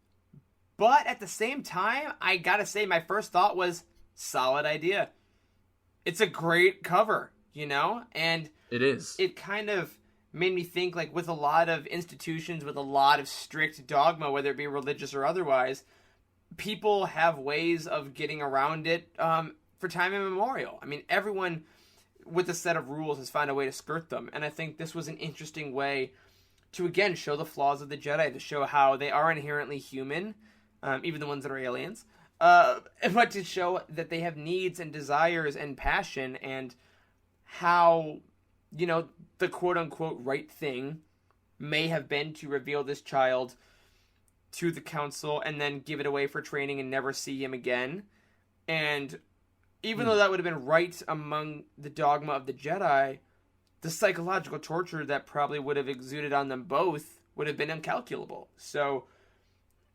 but at the same time, I gotta say, my first thought was, solid idea. It's a great cover, and it is. It kind of made me think, like, with a lot of institutions with a lot of strict dogma, whether it be religious or otherwise, people have ways of getting around it for time immemorial. I mean, everyone with a set of rules has found a way to skirt them, and I think this was an interesting way to, again, show the flaws of the Jedi, to show how they are inherently human, even the ones that are aliens, but to show that they have needs and desires and passion, and how, the quote-unquote right thing may have been to reveal this child to the council and then give it away for training and never see him again. And even though that would have been right among the dogma of the Jedi, the psychological torture that probably would have exuded on them both would have been incalculable. So,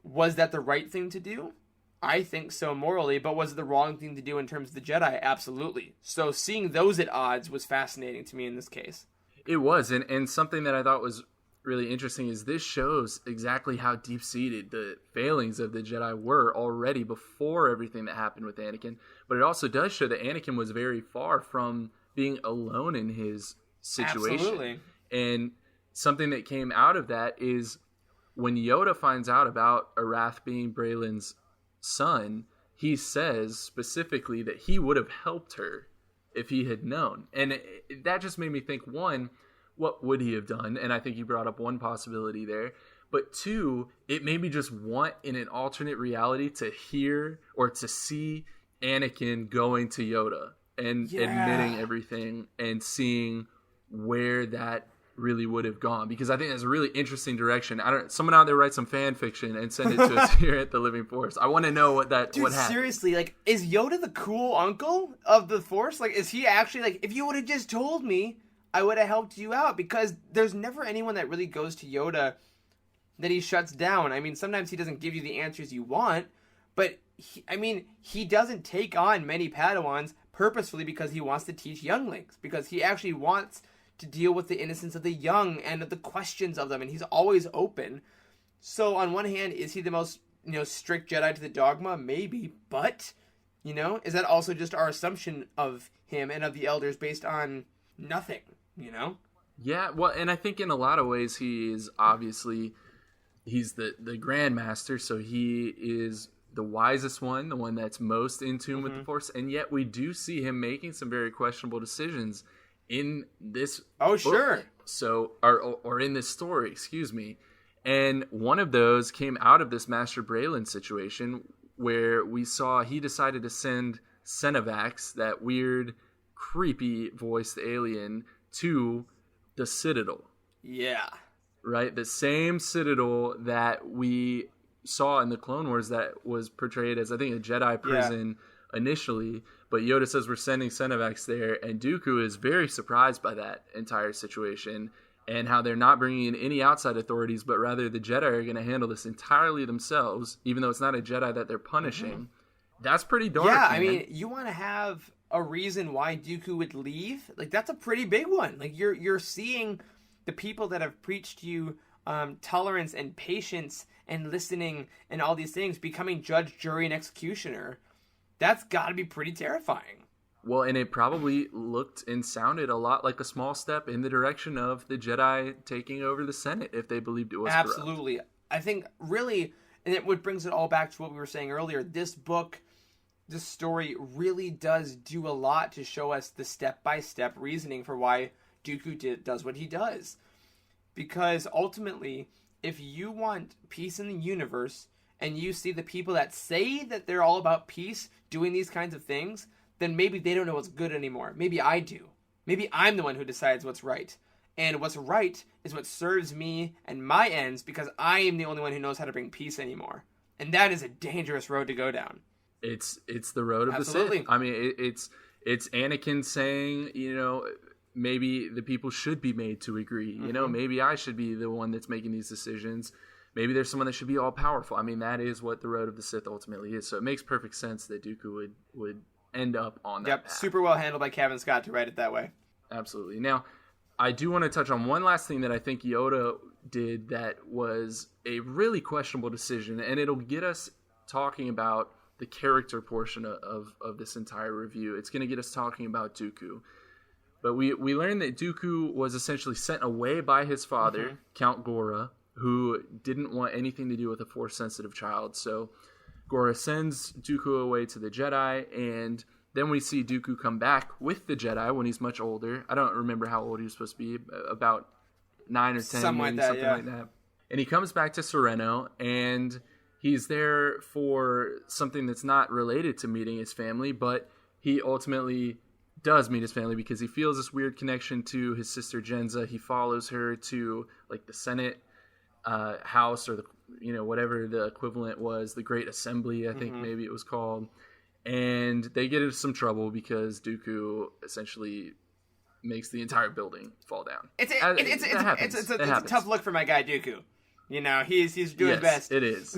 was that the right thing to do? I think so morally, but was it the wrong thing to do in terms of the Jedi? Absolutely. So seeing those at odds was fascinating to me in this case. It was, and something that I thought was really interesting is this shows exactly how deep-seated the failings of the Jedi were already before everything that happened with Anakin, but it also does show that Anakin was very far from being alone in his situation. Absolutely. And something that came out of that is when Yoda finds out about Arath being Braylon's son, he says specifically that he would have helped her if he had known. And that just made me think, one, what would he have done? And I think you brought up one possibility there. But two, it made me just want, in an alternate reality, to hear or to see Anakin going to Yoda and admitting everything and seeing where that really would have gone, because I think that's a really interesting direction. Someone out there write some fan fiction and send it to us here at the Living Force. I want to know what happened. Seriously, like, is Yoda the cool uncle of the Force? Like, is he actually, like, if you would have just told me, I would have helped you out? Because there's never anyone that really goes to Yoda that he shuts down. I mean, sometimes he doesn't give you the answers you want, but he doesn't take on many Padawans purposefully because he wants to teach younglings, because he actually wants to deal with the innocence of the young and the questions of them, and he's always open. So on one hand, is he the most strict Jedi to the dogma? Maybe, but is that also just our assumption of him and of the elders based on nothing? Yeah, well, and I think in a lot of ways he's the Grand Master, so he is the wisest one, the one that's most in tune with the Force, and yet we do see him making some very questionable decisions in this book. Sure. So, or in this story, excuse me. And one of those came out of this Master Braylon situation where we saw he decided to send Senovax, that weird, creepy voiced alien, to the Citadel. Yeah. Right? The same Citadel that we saw in the Clone Wars that was portrayed as, I think, a Jedi prison initially. But Yoda says we're sending Senovax there, and Dooku is very surprised by that entire situation and how they're not bringing in any outside authorities, but rather the Jedi are going to handle this entirely themselves, even though it's not a Jedi that they're punishing. Mm-hmm. That's pretty dark. Yeah, man. I mean, you want to have a reason why Dooku would leave? Like, that's a pretty big one. Like, you're seeing the people that have preached to you tolerance and patience and listening and all these things becoming judge, jury, and executioner. That's got to be pretty terrifying. Well, and it probably looked and sounded a lot like a small step in the direction of the Jedi taking over the Senate if they believed it was absolutely corrupt. I think really, and it brings it all back to what we were saying earlier, this book, this story really does do a lot to show us the step-by-step reasoning for why Dooku does what he does. Because ultimately, if you want peace in the universe, and you see the people that say that they're all about peace doing these kinds of things, then maybe they don't know what's good anymore. Maybe I do. Maybe I'm the one who decides what's right. And what's right is what serves me and my ends, because I am the only one who knows how to bring peace anymore. And that is a dangerous road to go down. It's the road of Absolutely. the Sith. I mean, it's Anakin saying, maybe the people should be made to agree. Maybe I should be the one that's making these decisions. Maybe there's someone that should be all powerful. I mean, that is what the road of the Sith ultimately is. So it makes perfect sense that Dooku would end up on that path. Super well handled by Kevin Scott to write it that way. Absolutely. Now, I do want to touch on one last thing that I think Yoda did that was a really questionable decision, and it'll get us talking about the character portion of this entire review. It's going to get us talking about Dooku. But we learned that Dooku was essentially sent away by his father, Count Gora, who didn't want anything to do with a Force-sensitive child. So Gora sends Dooku away to the Jedi, and then we see Dooku come back with the Jedi when he's much older. I don't remember how old he was supposed to be, about 9 or 10, something like that. And he comes back to Sereno, and he's there for something that's not related to meeting his family, but he ultimately does meet his family because he feels this weird connection to his sister Jenza. He follows her to like the Senate house, or the whatever the equivalent was, the Great Assembly, I think maybe it was called. And they get into some trouble because Dooku essentially makes the entire building fall down. It's a tough look for my guy Dooku. He's doing his best. It is.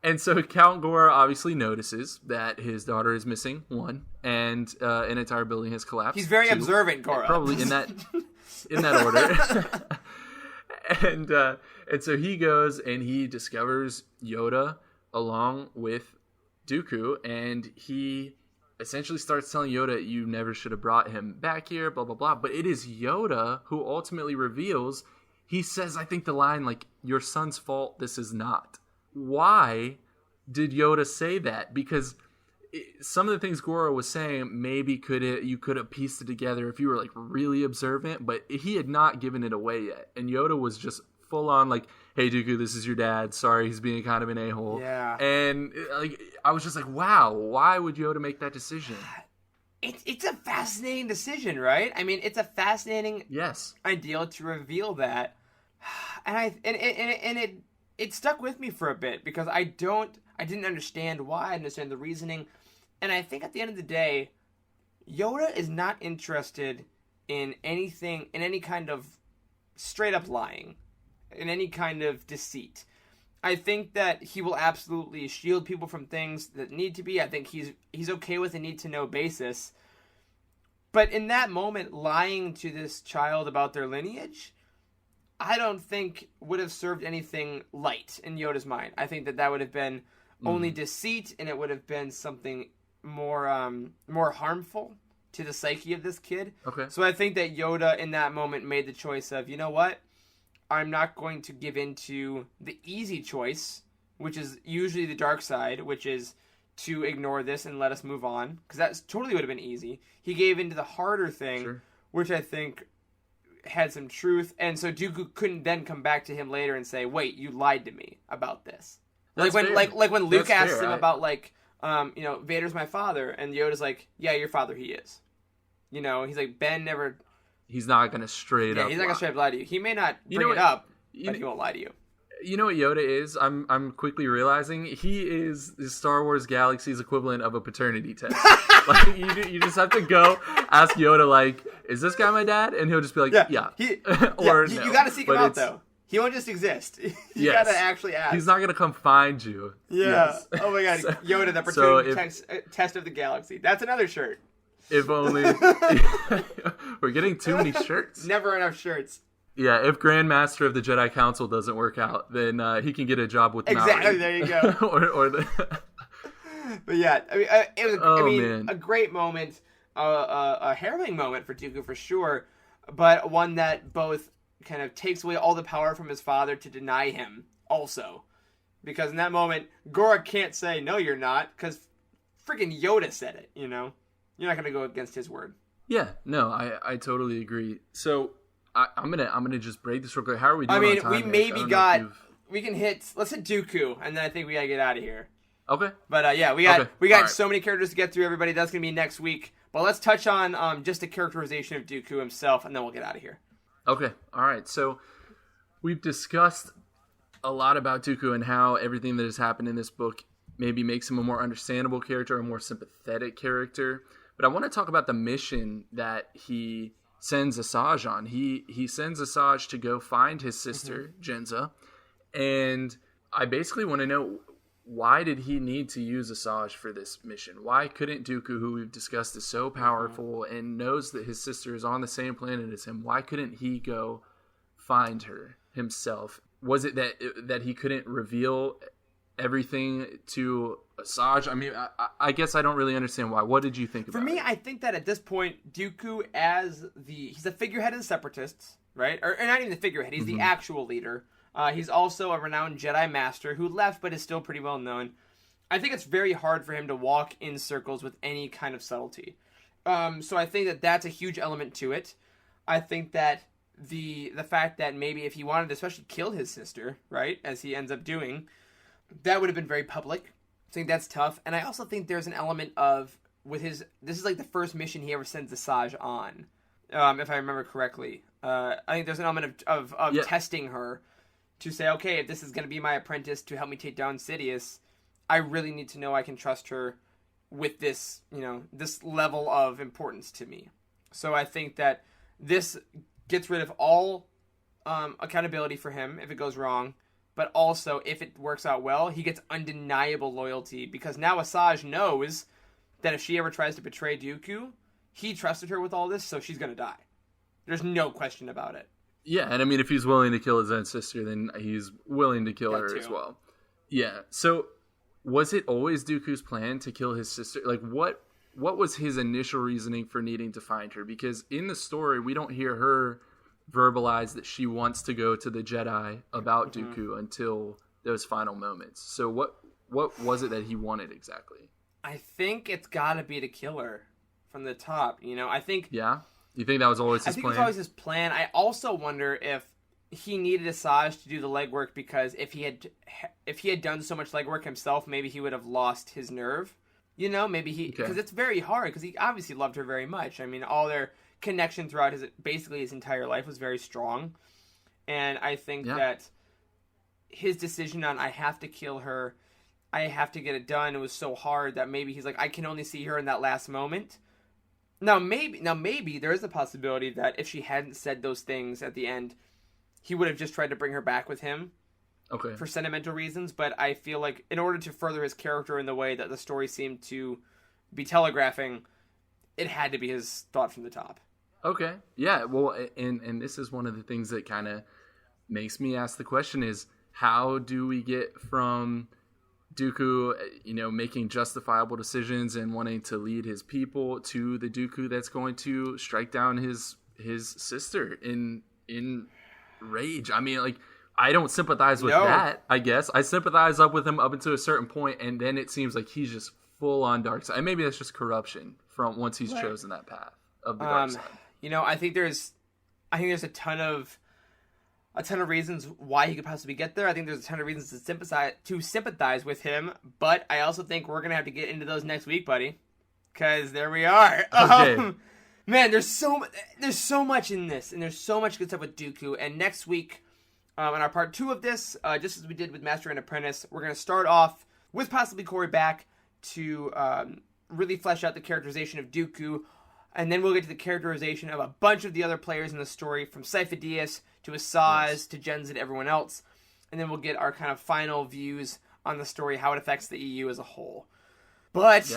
And so Count Gora obviously notices that his daughter is missing, 1, and an entire building has collapsed. He's very 2, observant, Gora. Probably in that order. And so he goes and he discovers Yoda along with Dooku, and he essentially starts telling Yoda, you never should have brought him back here, blah, blah, blah. But it is Yoda who ultimately reveals, he says, I think the line, like, your son's fault, this is not. Why did Yoda say that? Because some of the things Gora was saying, maybe you could have pieced it together if you were like really observant, but he had not given it away yet. And Yoda was just full on like, hey Dooku, this is your dad. Sorry, he's being kind of an a-hole. Yeah. And like, I was just like, wow, why would Yoda make that decision? It's a fascinating decision, right? I mean, it's a fascinating ideal to reveal that. And it stuck with me for a bit because I didn't understand why. I understand the reasoning. And I think at the end of the day, Yoda is not interested in anything, in any kind of straight up lying, in any kind of deceit. I think that he will absolutely shield people from things that need to be. I think he's okay with a need to know basis. But in that moment, lying to this child about their lineage, I don't think would have served anything light in Yoda's mind. I think that would have been only deceit, and it would have been something more harmful to the psyche of this kid. Okay. So I think that Yoda in that moment made the choice of, you know what? I'm not going to give in to the easy choice, which is usually the dark side, which is to ignore this and let us move on, because that totally would have been easy. He gave into the harder thing, which I think had some truth, and so Dooku couldn't then come back to him later and say, "Wait, you lied to me about this." Like when Luke asked him about Vader's my father, and Yoda's like, "Yeah, your father he is." He's like, Ben never. He's not gonna straight up. Yeah, he's not gonna straight up lie to you. He may not bring it up, but he won't lie to you. You know what Yoda is? I'm quickly realizing he is the Star Wars galaxy's equivalent of a paternity test. Like you just have to go ask Yoda, like, is this guy my dad? And he'll just be like, yeah. Or no. You got to seek him out though. He won't just exist. You got to actually ask. He's not gonna come find you. Yeah. Yes. Oh my God, Yoda, the paternity test of the galaxy. That's another shirt. If only we're getting too many shirts. Never enough shirts. Yeah, if Grand Master of the Jedi Council doesn't work out, then he can get a job with Exactly, Maori. there you go. But yeah, I mean, it was a great moment, a harrowing moment for Dooku for sure, but one that both kind of takes away all the power from his father to deny him also. Because in that moment, Gora can't say, no, you're not, because freaking Yoda said it, You're not going to go against his word. Yeah, no, I totally agree. So I'm gonna just break this real quick. How are we doing? I mean, on time, we can let's hit Dooku, and then I think we gotta get out of here. Okay. But we got so many characters to get through, everybody. That's gonna be next week. But let's touch on just the characterization of Dooku himself, and then we'll get out of here. Okay. All right. So we've discussed a lot about Dooku and how everything that has happened in this book maybe makes him a more understandable character, a more sympathetic character. But I want to talk about the mission that he sends Asajj on. He sends Asajj to go find his sister, Jenza. And I basically want to know, why did he need to use Asajj for this mission? Why couldn't Dooku, who we've discussed is so powerful and knows that his sister is on the same planet as him, why couldn't he go find her himself? Was it that he couldn't reveal everything to Asajj? I mean, I guess I don't really understand why. What did you think about it? For me, I think that at this point, Dooku, he's the figurehead of the Separatists, right? Or not even the figurehead, he's the actual leader. He's also a renowned Jedi Master who left but is still pretty well known. I think it's very hard for him to walk in circles with any kind of subtlety. So I think that that's a huge element to it. I think that the fact that maybe if he wanted to especially kill his sister, right, as he ends up doing, that would have been very public. I think that's tough. And I also think there's an element of, this is like the first mission he ever sends Asajj on, if I remember correctly. I think there's an element of testing her to say, okay, if this is going to be my apprentice to help me take down Sidious, I really need to know I can trust her with this, this level of importance to me. So I think that this gets rid of all accountability for him if it goes wrong, but also if it works out well, he gets undeniable loyalty, because now Asajj knows that if she ever tries to betray Dooku, he trusted her with all this, so she's going to die. There's no question about it. Yeah, and I mean, if he's willing to kill his own sister, then he's willing to kill her as well. Yeah, so was it always Dooku's plan to kill his sister? Like, what was his initial reasoning for needing to find her? Because in the story, we don't hear her verbalize that she wants to go to the Jedi about Dooku until those final moments. So what was it that he wanted exactly? I think it's got to be to kill her from the top. I think... Yeah? You think that was always his plan? I think it was always his plan. I also wonder if he needed Asajj to do the legwork, because if he had done so much legwork himself, maybe he would have lost his nerve. Maybe because it's very hard, because he obviously loved her very much. I mean, all their connection throughout his entire life was very strong. And I think that his decision on, I have to kill her, I have to get it done, it was so hard that maybe he's like, I can only see her in that last moment. Now maybe there is a possibility that if she hadn't said those things at the end, he would have just tried to bring her back with him. Okay. For sentimental reasons, but I feel like in order to further his character in the way that the story seemed to be telegraphing, it had to be his thought from the top. Okay. Yeah, well, and this is one of the things that kind of makes me ask the question is, how do we get from Dooku, making justifiable decisions and wanting to lead his people, to the Dooku that's going to strike down his sister in rage? I mean, like, I don't sympathize with that, I guess. I sympathize with him up until a certain point, and then it seems like he's just full on dark side. And maybe that's just corruption from once he's chosen that path of the dark side. I think there's a ton of reasons why he could possibly get there. I think there's a ton of reasons to sympathize with him, but I also think we're gonna have to get into those next week, buddy, because there we are. Okay. Man, there's so much in this, and there's so much good stuff with Dooku. And next week, in our part 2 of this, just as we did with Master and Apprentice, we're gonna start off with possibly Corey back to really flesh out the characterization of Dooku. And then we'll get to the characterization of a bunch of the other players in the story, from Sifo Dyas to Asajj to Jensen to everyone else. And then we'll get our kind of final views on the story, how it affects the EU as a whole. But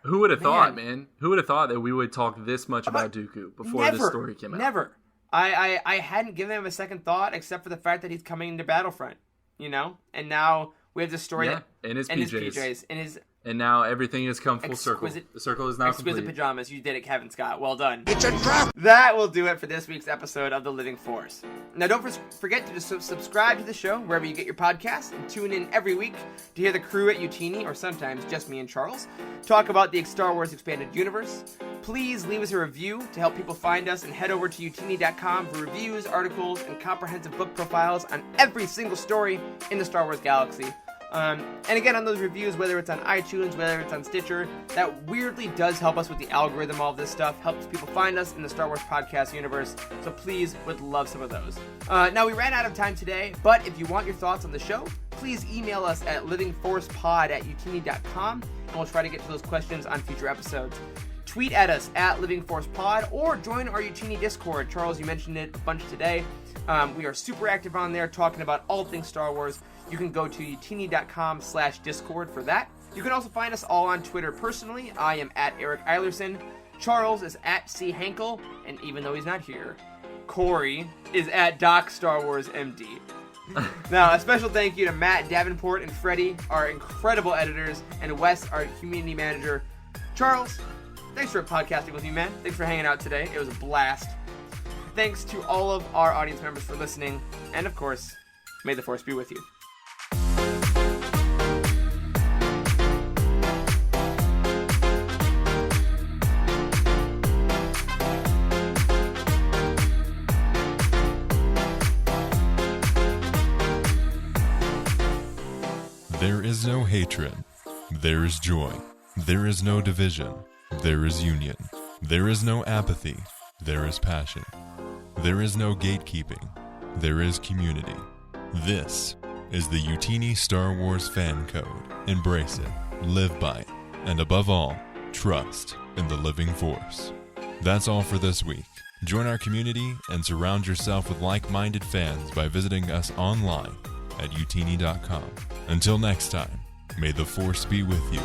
who would have thought, man? Who would have thought that we would talk this much about Dooku before this story came out? Never. I hadn't given him a second thought, except for the fact that he's coming into Battlefront, And now we have this story in his PJs. And now everything has come full circle. The circle is now exquisite complete. pajamas. You did it, Kevin Scott. Well done. It's a trap! That will do it for this week's episode of The Living Force. Now, don't forget to just subscribe to the show wherever you get your podcasts, and tune in every week to hear the crew at Utini, or sometimes just me and Charles, talk about the Star Wars Expanded Universe. Please leave us a review to help people find us, and head over to utini.com for reviews, articles, and comprehensive book profiles on every single story in the Star Wars galaxy. And again, on those reviews, whether it's on iTunes, whether it's on Stitcher, that weirdly does help us with the algorithm. All of this stuff helps people find us in the Star Wars podcast universe. So please, would love some of those. Now, we ran out of time today, but if you want your thoughts on the show, please email us at livingforcepod@utini.com, and we'll try to get to those questions on future episodes. Tweet at us at livingforcepod, or join our Utini Discord. Charles, you mentioned it a bunch today. We are super active on there, talking about all things Star Wars. You can go to utini.com/discord for that. You can also find us all on Twitter personally. I am at Eric Eilerson. Charles is at C. Hankel, and even though he's not here, Corey is at Doc Star Wars MD. Now, a special thank you to Matt Davenport and Freddie, our incredible editors, and Wes, our community manager. Charles, thanks for podcasting with me, man. Thanks for hanging out today. It was a blast. Thanks to all of our audience members for listening. And of course, may the Force be with you. There is no hatred. There is joy. There is no division. There is union. There is no apathy. There is passion. There is no gatekeeping. There is community. This is the Utini Star Wars Fan Code. Embrace it, live by it, and above all, trust in the living force. That's all for this week. Join our community and surround yourself with like-minded fans by visiting us online at utini.com. Until next time, may the Force be with you.